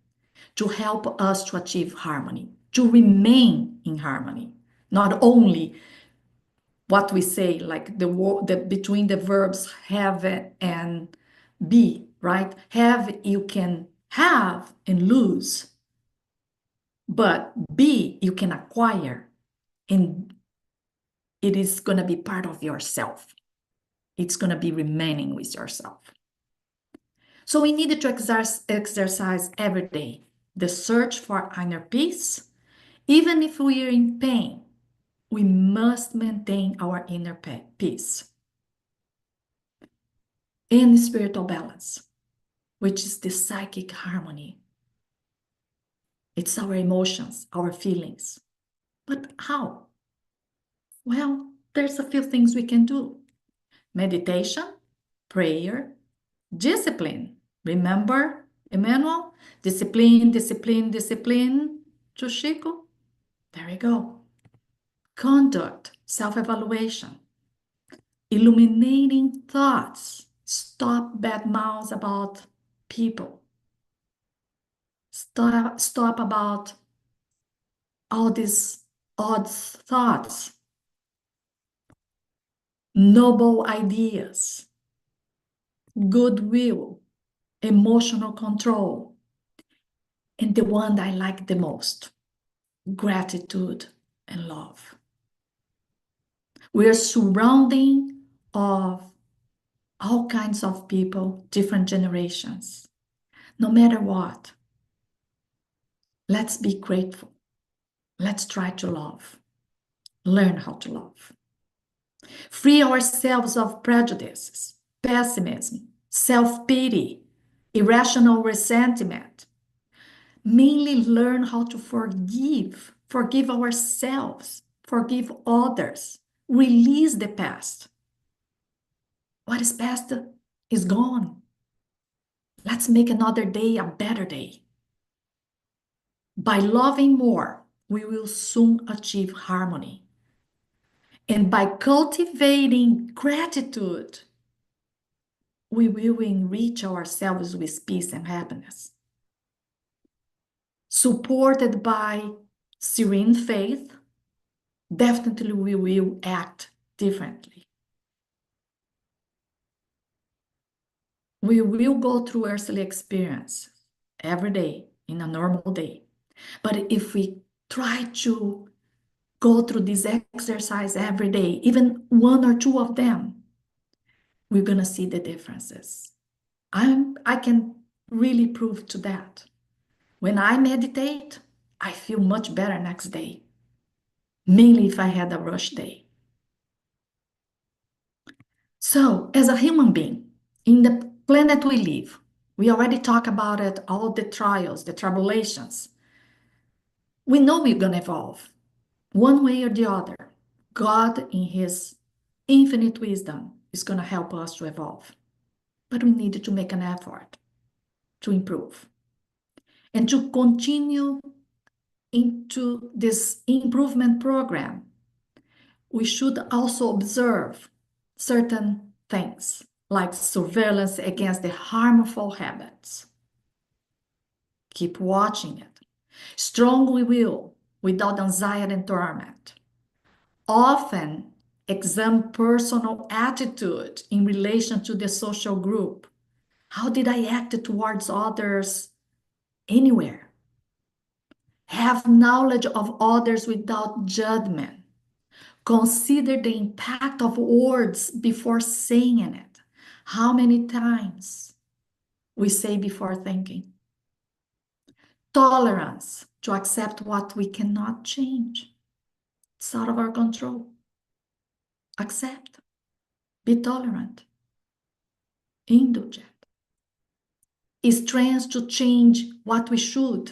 to help us to achieve harmony, to remain in harmony. Not only what we say, like the between the verbs have and be, right? Have, you can have and lose, but be, you can acquire, and it is going to be part of yourself. It's going to be remaining with yourself. So we needed to exercise every day the search for inner peace. Even if we are in pain, we must maintain our inner peace and spiritual balance, which is the psychic harmony. It's our emotions, our feelings. But how? Well, there's a few things we can do. Meditation, prayer, discipline. Remember, Emmanuel? Discipline, discipline, discipline. To Chico? There we go. Conduct, self-evaluation. Illuminating thoughts. Stop bad mouths about people. Stop about all these odd thoughts. Noble ideas. Goodwill. Emotional control. And the one I like the most, gratitude and love. We are surrounding of all kinds of people, different generations. No matter what, let's be grateful. Let's try to love. Learn how to love. Free ourselves of prejudices, pessimism, self-pity, irrational resentment. Mainly learn how to forgive. Forgive ourselves. Forgive others. Release the past. What is past is gone. Let's make another day a better day. By loving more, we will soon achieve harmony. And by cultivating gratitude, we will enrich ourselves with peace and happiness. Supported by serene faith, definitely we will act differently. We will go through earthly experience every day in a normal day. But if we try to go through this exercise every day, even one or two of them, we're going to see the differences. I can really prove to that. When I meditate, I feel much better next day, mainly if I had a rush day. So, as a human being, in the planet we live, we already talked about it, all the trials, the tribulations. We know we're going to evolve one way or the other. God, in His infinite wisdom, is going to help us to evolve. But we need to make an effort to improve and to continue into this improvement program. We should also observe certain things like surveillance against the harmful habits. Keep watching it. Strong will without anxiety and torment. Often examine personal attitude in relation to the social group. How did I act towards others anywhere? Have knowledge of others without judgment. Consider the impact of words before saying it. How many times we say before thinking? Tolerance to accept what we cannot change. It's out of our control. Accept. Be tolerant. Indulgent. Strength to change what we should.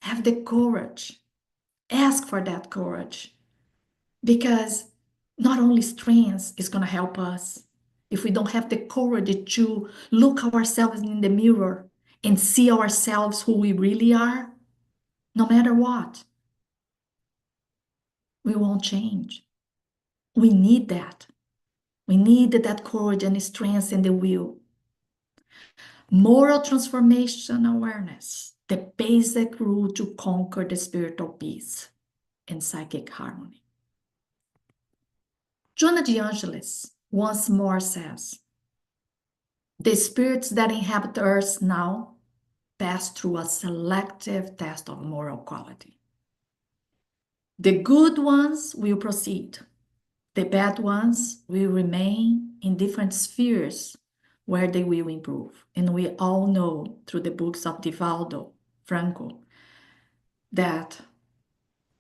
Have the courage. Ask for that courage. Because not only strength is going to help us, if we don't have the courage to look ourselves in the mirror and see ourselves who we really are, no matter what, we won't change. We need that. We need that courage and strength and the will. Moral transformation awareness, the basic rule to conquer the spiritual peace and psychic harmony. Jonah de Angelis once more says, the spirits that inhabit earth now pass through a selective test of moral quality. The good ones will proceed. The bad ones will remain in different spheres where they will improve. And we all know through the books of Divaldo Franco that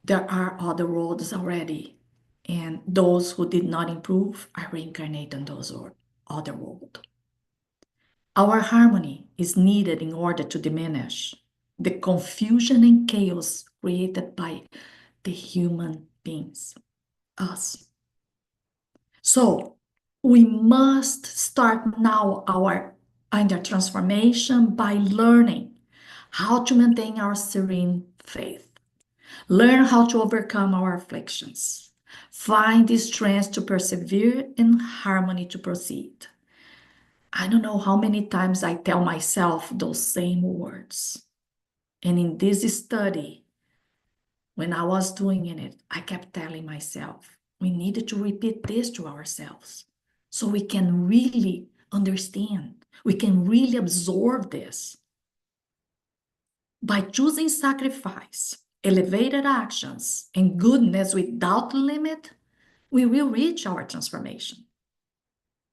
there are other worlds already, and those who did not improve are reincarnated in those other worlds. Our harmony is needed in order to diminish the confusion and chaos created by the human beings, us. So we must start now our inner transformation by learning how to maintain our serene faith, learn how to overcome our afflictions, find the strength to persevere and harmony to proceed. I don't know how many times I tell myself those same words. And in this study, when I was doing it, I kept telling myself, we needed to repeat this to ourselves so we can really understand, we can really absorb this. By choosing sacrifice, elevated actions, and goodness without limit, we will reach our transformation.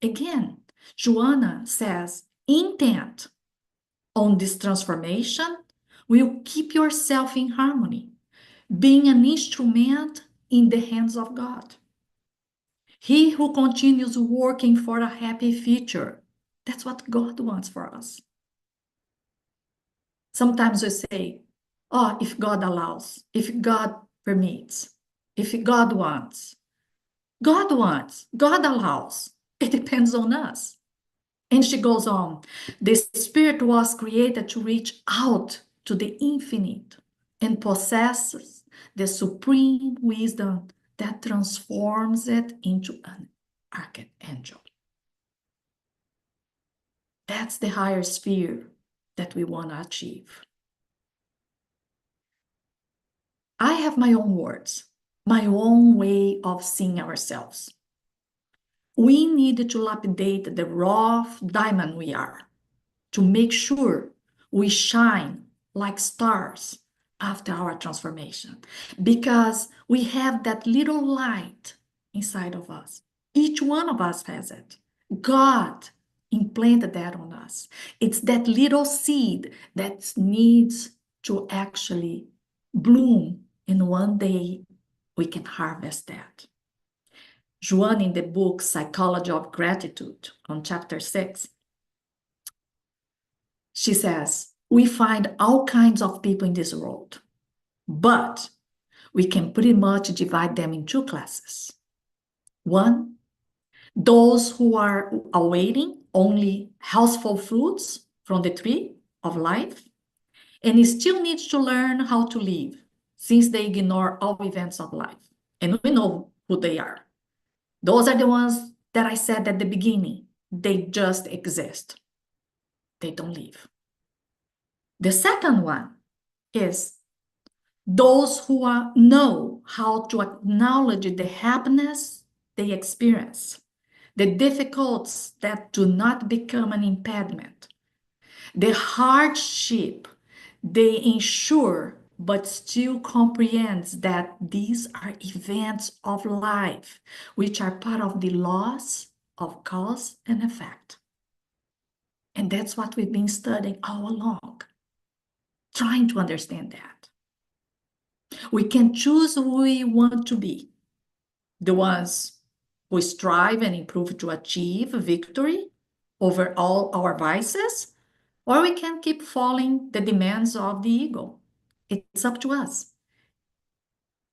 Again, Joanna says, intent on this transformation will keep yourself in harmony, being an instrument in the hands of God. He who continues working for a happy future, that's what God wants for us. Sometimes we say, oh, if God allows, if God permits, if God wants. God wants, God allows. It depends on us. And she goes on, the spirit was created to reach out to the infinite and possesses the supreme wisdom that transforms it into an archangel. That's the higher sphere that we want to achieve. I have my own words, my own way of seeing ourselves. We need to lapidate the rough diamond we are, to make sure we shine like stars after our transformation, because we have that little light inside of us. Each one of us has it. God implanted that on us. It's that little seed that needs to actually bloom, and one day we can harvest that. Joanne, in the book Psychology of Gratitude, on chapter 6, she says, we find all kinds of people in this world, but we can pretty much divide them in two classes. One, those who are awaiting only healthful fruits from the tree of life and still need to learn how to live since they ignore all events of life. And we know who they are. Those are the ones that I said at the beginning. They just exist. They don't live. The second one is those who know how to acknowledge the happiness they experience, the difficulties that do not become an impediment, the hardship they ensure but still comprehends that these are events of life, which are part of the laws of cause and effect. And that's what we've been studying all along, trying to understand that. We can choose who we want to be, the ones who strive and improve to achieve victory over all our vices, or we can keep following the demands of the ego. It's up to us.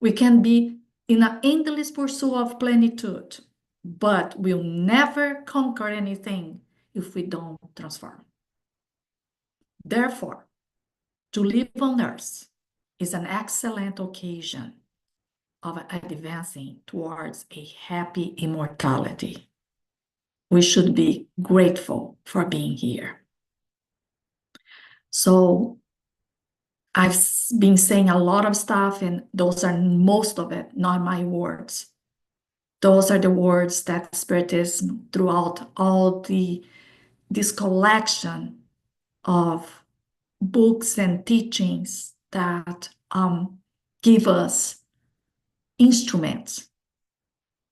We can be in an endless pursuit of plenitude, but we'll never conquer anything if we don't transform. Therefore, to live on earth is an excellent occasion of advancing towards a happy immortality. We should be grateful for being here. So I've been saying a lot of stuff, and those are most of it, not my words. Those are the words that Spiritism, throughout all this collection of books and teachings that give us instruments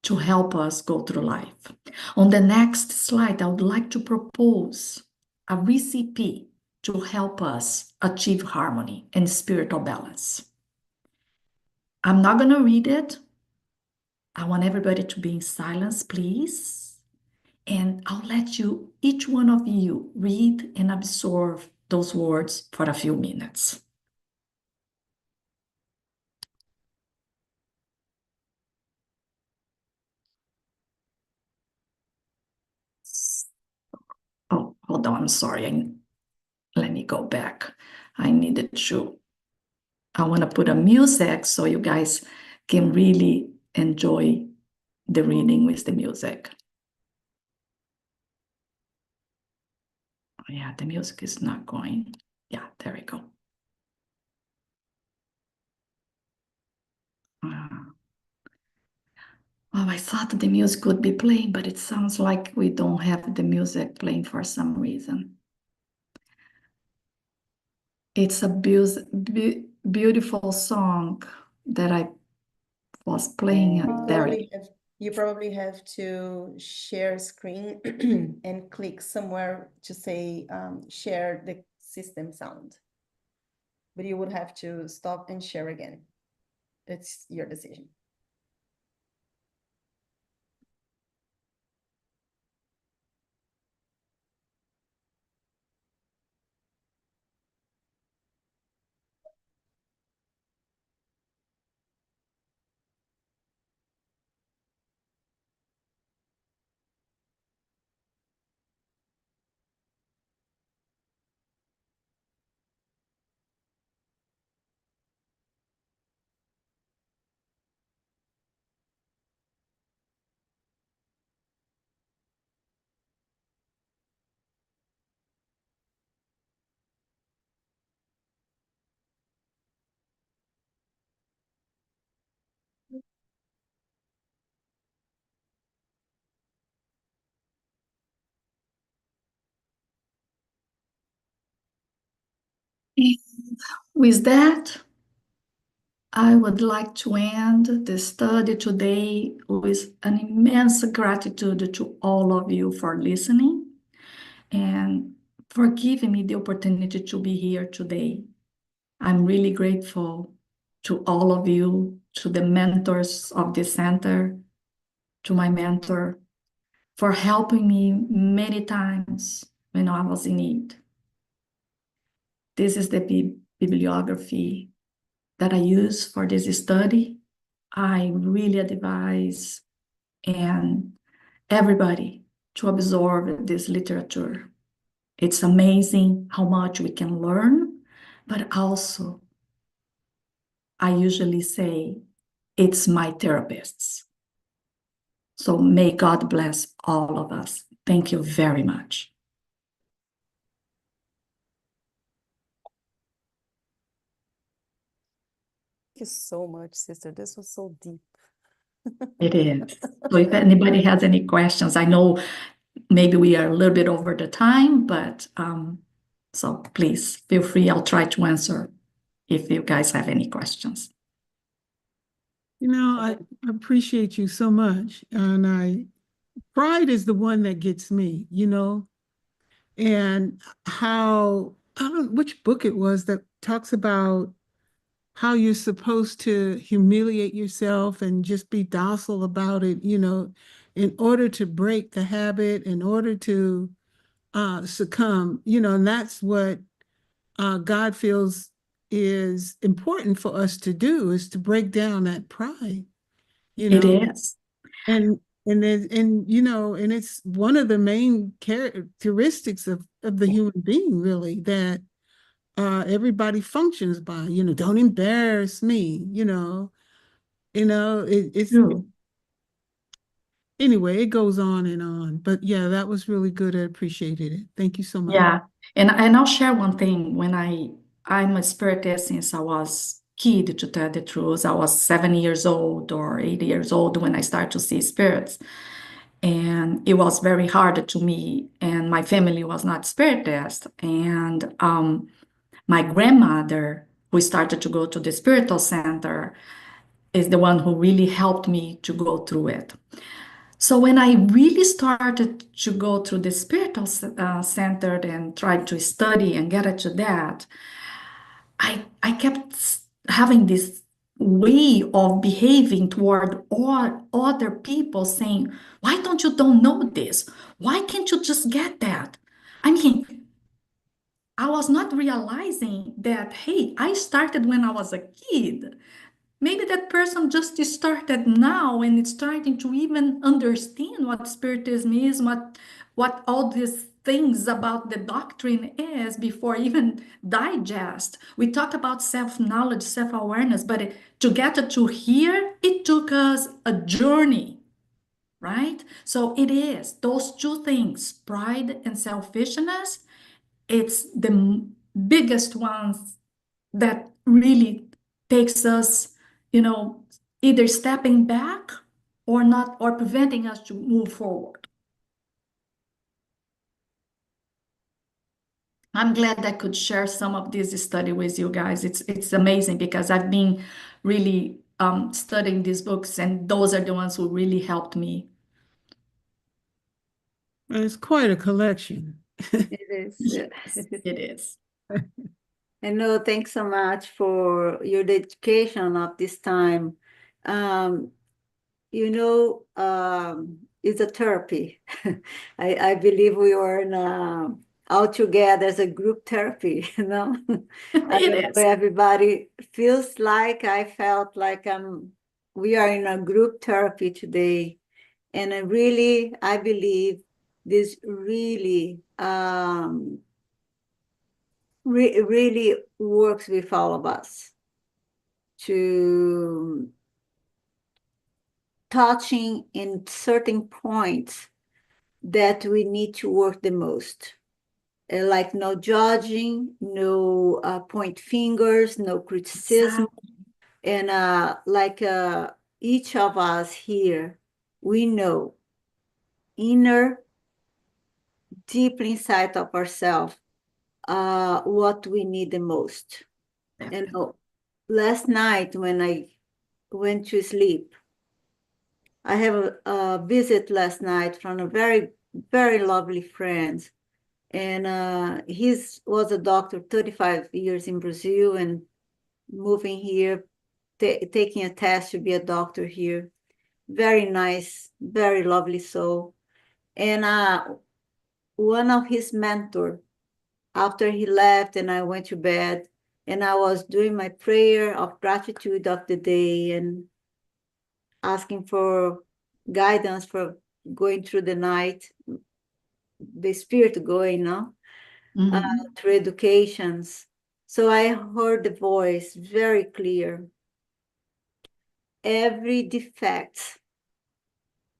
to help us go through life. On the next slide, I would like to propose a recipe to help us achieve harmony and spiritual balance. I'm not going to read it. I want everybody to be in silence, please. And I'll let you, each one of you, read and absorb those words for a few minutes. Oh, hold on, I'm sorry. Let me go back. I needed to, I want to put a music so you guys can really enjoy the reading with the music. Yeah, the music is not going. Yeah, there we go. Oh, I thought the music would be playing, but it sounds like we don't have the music playing for some reason. It's a beautiful song that I was playing. You probably have to share screen and click somewhere to say share the system sound. But you would have to stop and share again. It's your decision. With that, I would like to end the study today with an immense gratitude to all of you for listening and for giving me the opportunity to be here today. I'm really grateful to all of you, to the mentors of the center, to my mentor for helping me many times when I was in need. This is the bibliography that I use for this study. I really advise and everybody to absorb this literature. It's amazing how much we can learn, but also I usually say it's my therapists. So may God bless all of us. Thank you very much. Thank you so much, sister. This was so deep. It is. So if anybody has any questions, I know maybe we are a little bit over the time, but so please feel free. I'll try to answer if you guys have any questions. I appreciate you so much. And pride is the one that gets me, and how, I don't know which book it was that talks about how you're supposed to humiliate yourself and just be docile about it, in order to break the habit, in order to succumb, and that's what God feels is important for us to do, is to break down that pride, It is. and and it's one of the main characteristics of the human being, really, that everybody functions by, don't embarrass me, it's True. anyway, it goes on and on. But yeah, that was really good. I appreciated it. Thank you so much. Yeah. And I'll share one thing. When I'm a spiritist since I was kid, to tell the truth. I was 7 years old or 8 years old when I started to see spirits. And it was very hard to me. And my family was not spiritist. And my grandmother, who started to go to the spiritual center, is the one who really helped me to go through it. So when I really started to go through the spiritual center and tried to study and get into that, I kept having this way of behaving toward all other people, saying, "Why don't know this? Why can't you just get that?" I mean, I was not realizing that, hey, I started when I was a kid. Maybe that person just started now and it's starting to even understand what spiritism is, what all these things about the doctrine is before even digest. We talk about self-knowledge, self-awareness, but to get to here, it took us a journey, right? So it is those two things, pride and selfishness. It's the biggest ones that really takes us, you know, either stepping back or not, or preventing us to move forward. I'm glad I could share some of this study with you guys. It's amazing because I've been really studying these books, and those are the ones who really helped me. And it's quite a collection. It is. Yes, it is. And no, thanks so much for your dedication of this time. Um, it's a therapy. I believe we are in all together as a group therapy, I don't know It is. everybody feels like. I felt like we are in a group therapy today. And I believe this really really works with all of us to touching in certain points that we need to work the most. Like no judging, no point fingers, no criticism. And each of us here, we know inner, deeply inside of ourselves, what we need the most. And last night when I went to sleep, I have a visit last night from a very, very lovely friend. And he was a doctor, 35 years in Brazil, and moving here, taking a test to be a doctor here. very nice, very lovely soul. And one of his mentor, after he left and I went to bed, and I was doing my prayer of gratitude of the day and asking for guidance for going through the night, the spirit going, no? Mhm. Through educations. So I heard the voice very clear. Every defect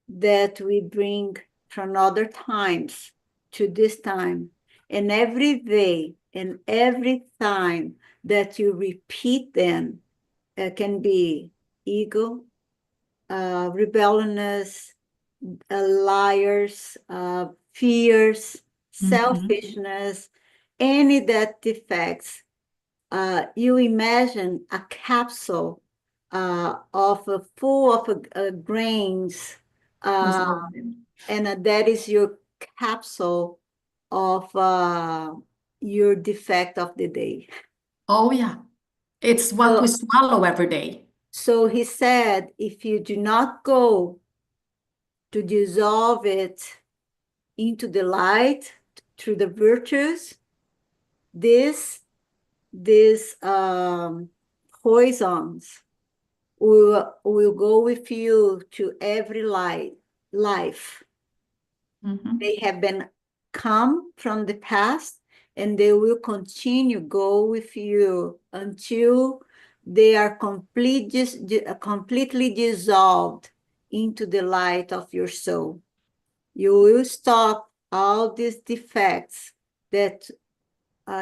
that we bring from other times to this time, and every day and every time that you repeat them, can be ego, rebelliousness, liars, fears, Mhm. selfishness, any that defects. You imagine a capsule of full of grains, uh, Dissolving. and that is your capsule of your defect of the day. Oh, yeah. It's what we So, swallow every day. so he said, if you do not go to dissolve it into the light through the virtues, this these poisons will go with you to every life. Mhm. They have been come from the past and they will continue go with you until they are completely dissolved into the light of your soul. You will stop all these defects that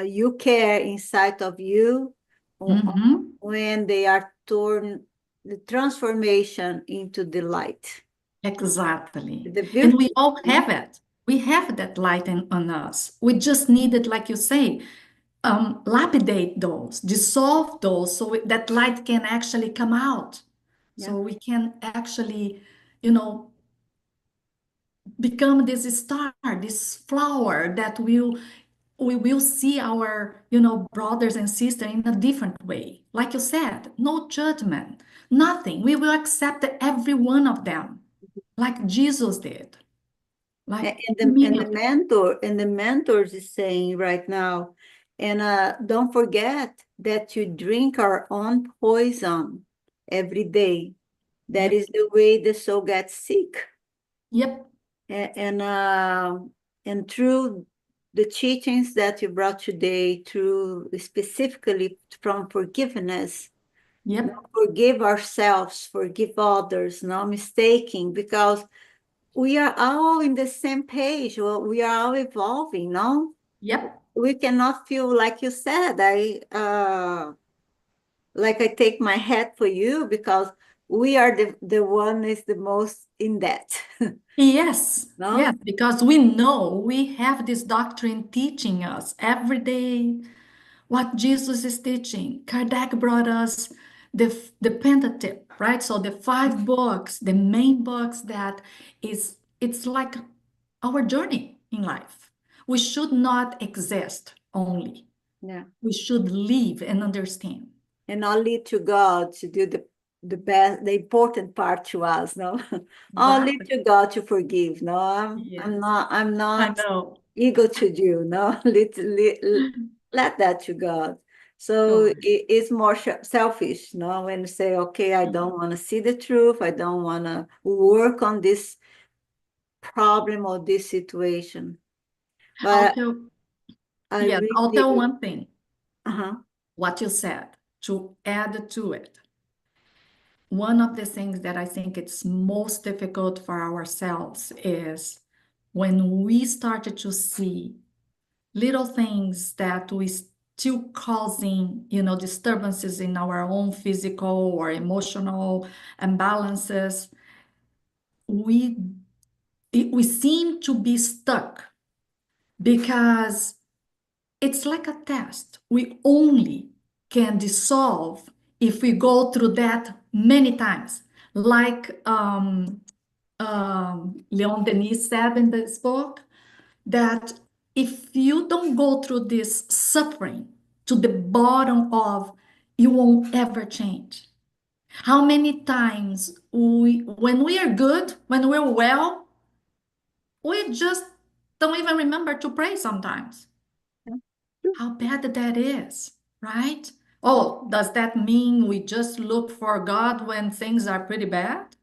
you care inside of you Mhm. when they are torn, the transformation into the light, Exactly. the And we virtue. all No? have it. We have that light on us. We just needed, like you say, lapidate those, dissolve those so that light can actually come out. Yeah. So we can actually, you know, become this star, this flower that we will see our, brothers and sisters in a different way. Like you said, no judgment, nothing. We will accept every one of them, like Jesus did, like And many the of them. mentors is saying right now, and don't forget that you drink our own poison every day. That Yep, is the way the soul gets sick. yep, And and through the teachings that you brought today, through specifically from forgiveness, yep, forgive ourselves, forgive others, no mistaking, because we are all in the same page. Well, we are all evolving, no? yep. We cannot feel like you said. Like I take my hat for you because we are the one is the most in that, Yes, yes, no? because we know we have this doctrine teaching us every day what Jesus is teaching. Kardec brought us the Pentateuch, right? So the five books, the main books that it's like our journey in life. We should not exist only. Yeah. We should live and understand. And not lead to God to do the best, the important part to us, no? I'll lead Exactly. to God to forgive. No, I'm Yes, not I'm I not know. ego to do, no? Let that to God. So Correct. it's more selfish, no? When you say, okay, I don't want to see the truth, I don't want to work on this problem or this situation. I'll But tell, I yes, I'll tell really, one thing, uh-huh, what you said, to add to it. One of the things that I think it's most difficult for ourselves is when we started to see little things that we still causing, disturbances in our own physical or emotional imbalances, we we seem to be stuck because it's like a test. We only can dissolve if we go through that many times. Like Leon Denis said in this book, that if you don't go through this suffering to the bottom of, you won't ever change. How many times when we are good, when we're well, we just don't even remember to pray sometimes. How bad that is, right? Oh, does that mean we just look for God when things are pretty bad,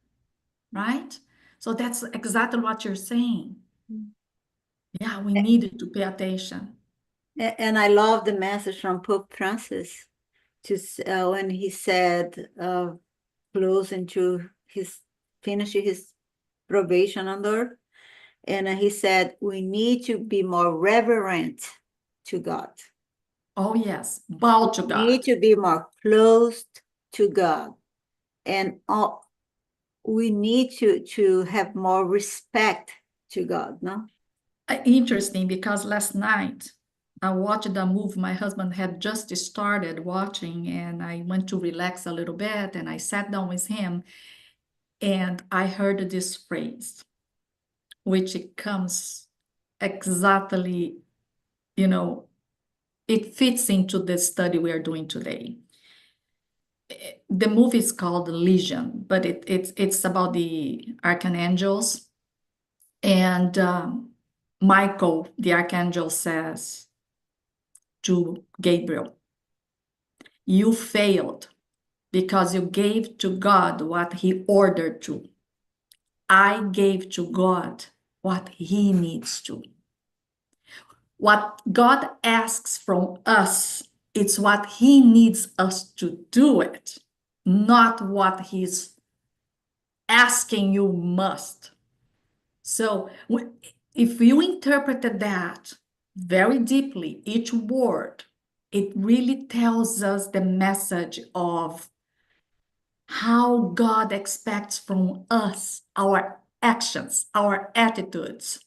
right? So that's exactly what you're saying. Yeah, we needed to pay attention. And I love the message from Pope Francis when he said, closing to his finishing his probation on earth, and he said we need to be more reverent to God. Oh, yes, bow to We need God. to be more close to God, and we need to have more respect to God. No. Interesting because last night I watched a movie my husband had just started watching, and I went to relax a little bit and I sat down with him and I heard this phrase, which it comes exactly, you know, it fits into the study we are doing today. The movie is called Legion, but it's about the archangels. And Michael, the archangel, says to Gabriel, "You failed because you gave to God what he ordered to. I gave to God what he needs to." What God asks from us, it's what he needs us to do it, not what he's asking you must. So if you interpreted that very deeply, each word, it really tells us the message of how God expects from us our actions, our attitudes.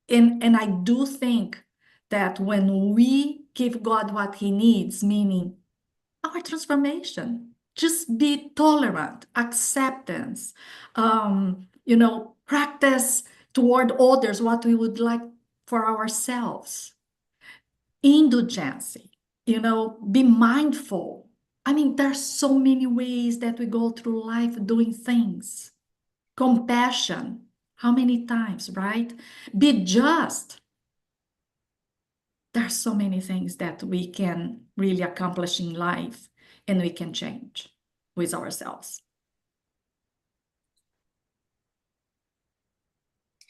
And I do think that when we give God what he needs, meaning our transformation, just be tolerant, acceptance, practice toward others what we would like for ourselves, indulgence, be mindful. I mean, there's so many ways that we go through life doing things. Compassion, how many times, right? Be just. There's so many things that we can really accomplish in life and we can change with ourselves.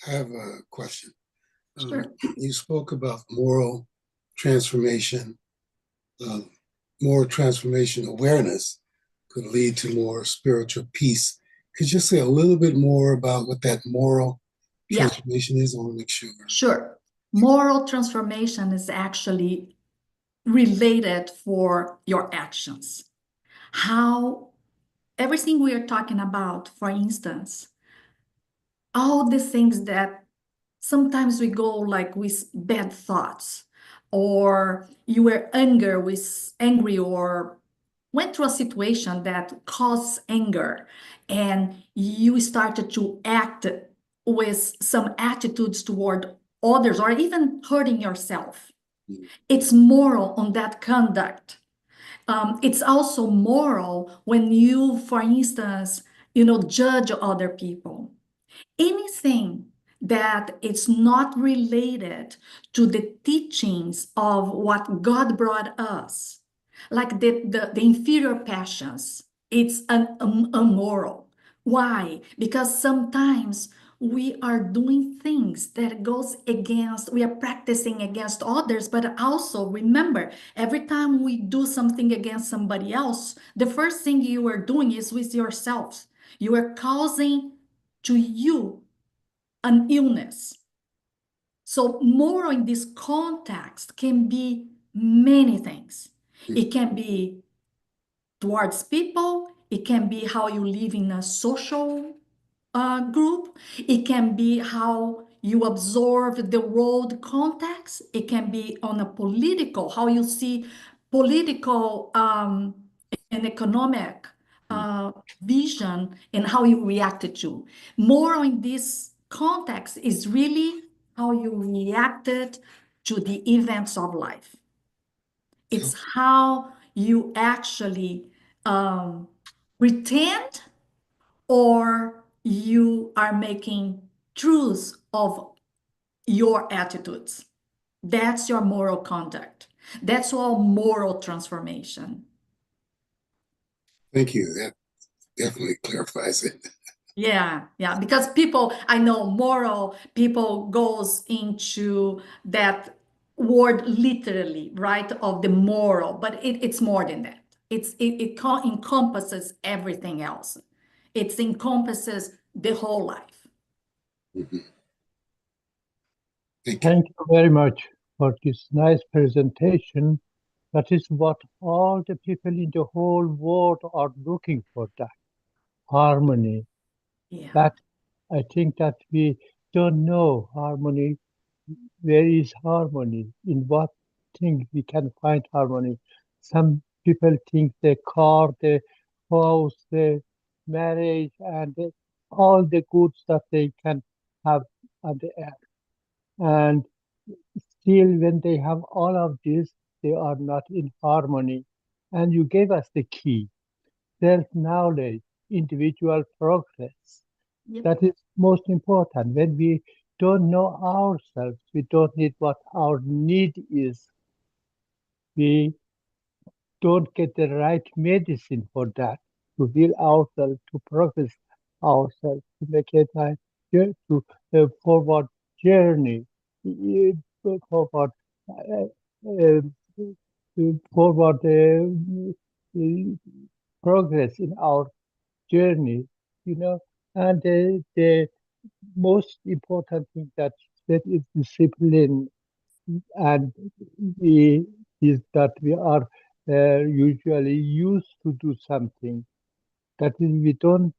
I have a question. Sure. You spoke about moral transformation. More transformation awareness could lead to more spiritual peace. Could you say a little bit more about what that moral Yeah, transformation is? I want to make sure. sure. Moral transformation is actually related for your actions. How everything we are talking about, for instance, all the things that sometimes we go like with bad thoughts, or you were angry or went through a situation that caused anger and you started to act with some attitudes toward others or even hurting yourself. Mm. It's moral on that conduct. It's also moral when you, for instance, judge other people. Anything that is not related to the teachings of what God brought us, like the inferior passions, it's immoral. Why? Because sometimes we are doing things that goes against, we are practicing against others, but also remember, every time we do something against somebody else, the first thing you are doing is with yourself. You are causing to you an illness. So moral in this context can be many things. It can be towards people. It can be how you live in a social group. It can be how you absorb the world context. It can be on a political, how you see political and economic vision and how you reacted to. More in this context is really how you reacted to the events of life. It's how you actually um, pretend, or you are making truths of your attitudes. That's your moral conduct. That's all moral transformation. Thank you. That definitely clarifies it. Yeah, yeah, because people, I know moral, people goes into that word literally, right, of the moral, but it's more than that. It encompasses everything else. It encompasses the whole life. Mhm. Thank you. Thank you very much for this nice presentation. That is what all the people in the whole world are looking for, that harmony. Yeah. That I think that we don't know harmony. Where is harmony? In what thing we can find harmony? Some people think the car, the house, the marriage, and all the goods that they can have on the earth. And still, when they have all of this, they are not in harmony. And you gave us the key: self-knowledge, individual progress. Yep. That is most important. When we don't know ourselves, we don't need what our need is. We don't get the right medicine for that, to heal ourselves, to progress ourselves, to make a nice to forward journey, forward, forward progress in our journey, and the most important thing that is discipline, and we is that we are usually used to do something. That is, we don't.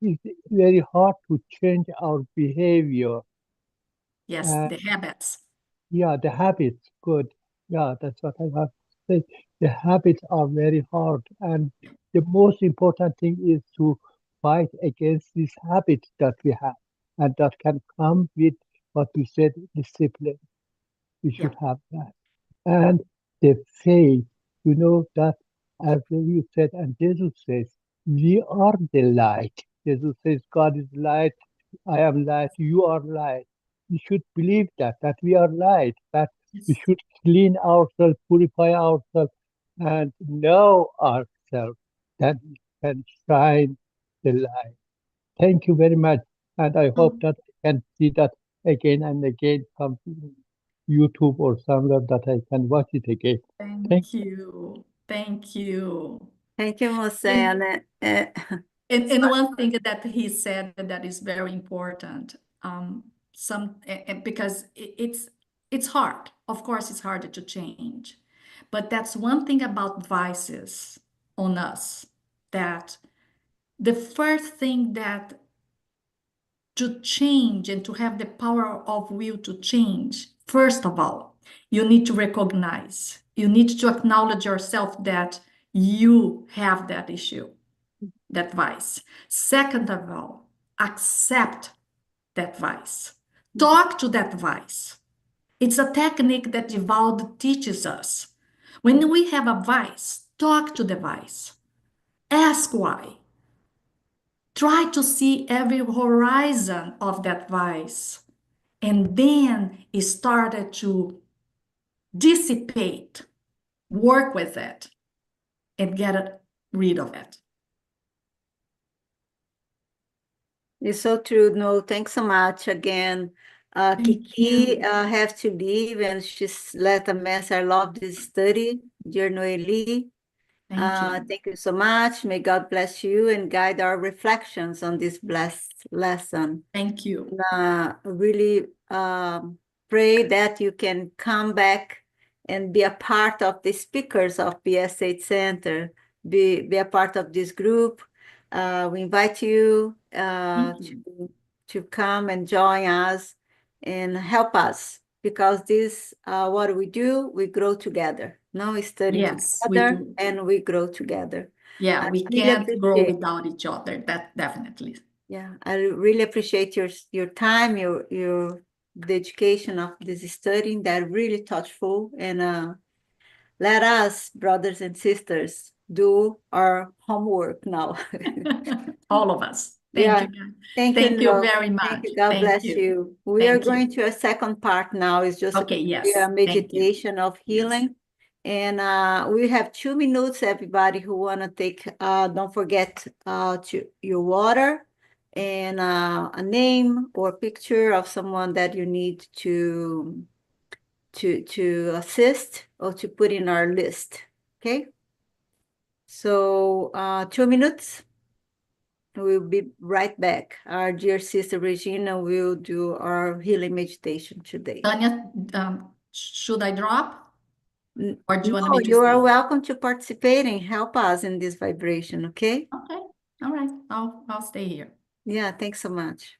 It's very hard to change our behavior. Yes, Uh, the habits. yeah, the habits. Good. Yeah, that's what I have to say. The habits are very hard, and the most important thing is to fight against these habits that we have, and that can come with what we said, discipline. We Yeah. should have that. And the faith, that as you said, and Jesus says, we are the light. Jesus says, God is light, I am light, you are light. We should believe that we are light, that we Yes. should clean ourselves, purify ourselves, and know ourselves, that we can shine the light. Thank you very much. And I hope Oh, that I can see that again and again from YouTube or somewhere, that I can watch it again. Thank thank you. Thank you. Thank you, And, Mosena. and one thing that he said that is very important, because it's hard. Of course, it's harder to change, but that's one thing about vices on us, that the first thing that to change and to have the power of will to change, first of all, you need to recognize, you need to acknowledge yourself that you have that issue, that vice. Second of all, accept that vice. Talk to that vice. It's a technique that Divaldo teaches us. When we have a vice, talk to the vice. Ask why. Try to see every horizon of that vice. And then it started to dissipate, work with it, and rid of it. It's so true. No, thanks so much again. Thank Kiki you. have to leave, and she's left a message. I love this study, dear Noeli. Thank you. Thank you so much. May God bless you and guide our reflections on this blessed lesson. Thank you. Really pray that you can come back and be a part of the speakers of BSH Center, be a part of this group. We invite you, Thank you. to come and join us and help us, because this, what we do, we grow together. No, we study Yes, we together do. and we grow together. Yeah, I we really can't grow appreciate. without each other. That definitely. Yeah, I really appreciate your time, your dedication of this studying, that really thoughtful. And let us, brothers and sisters, do our homework now. All of us. Yeah. Thank you, guys. Thank you, Thank you Nora. very Thank much. you. God Thank bless you. you. We are Thank you. going to a second part now. It's just Okay, yes. a Thank you. meditation of healing. And we have 2 minutes, everybody who want to take, don't forget to your water and a name or picture of someone that you need to assist or to put in our list. Okay? So 2 minutes. We'll be right back. Our dear sister Regina will do our healing meditation today. Tanya, should I drop? Or do you want No, me to you are stay? welcome to participate and help us in this vibration, okay? Okay, all right. I'll stay here. Yeah, thanks so much.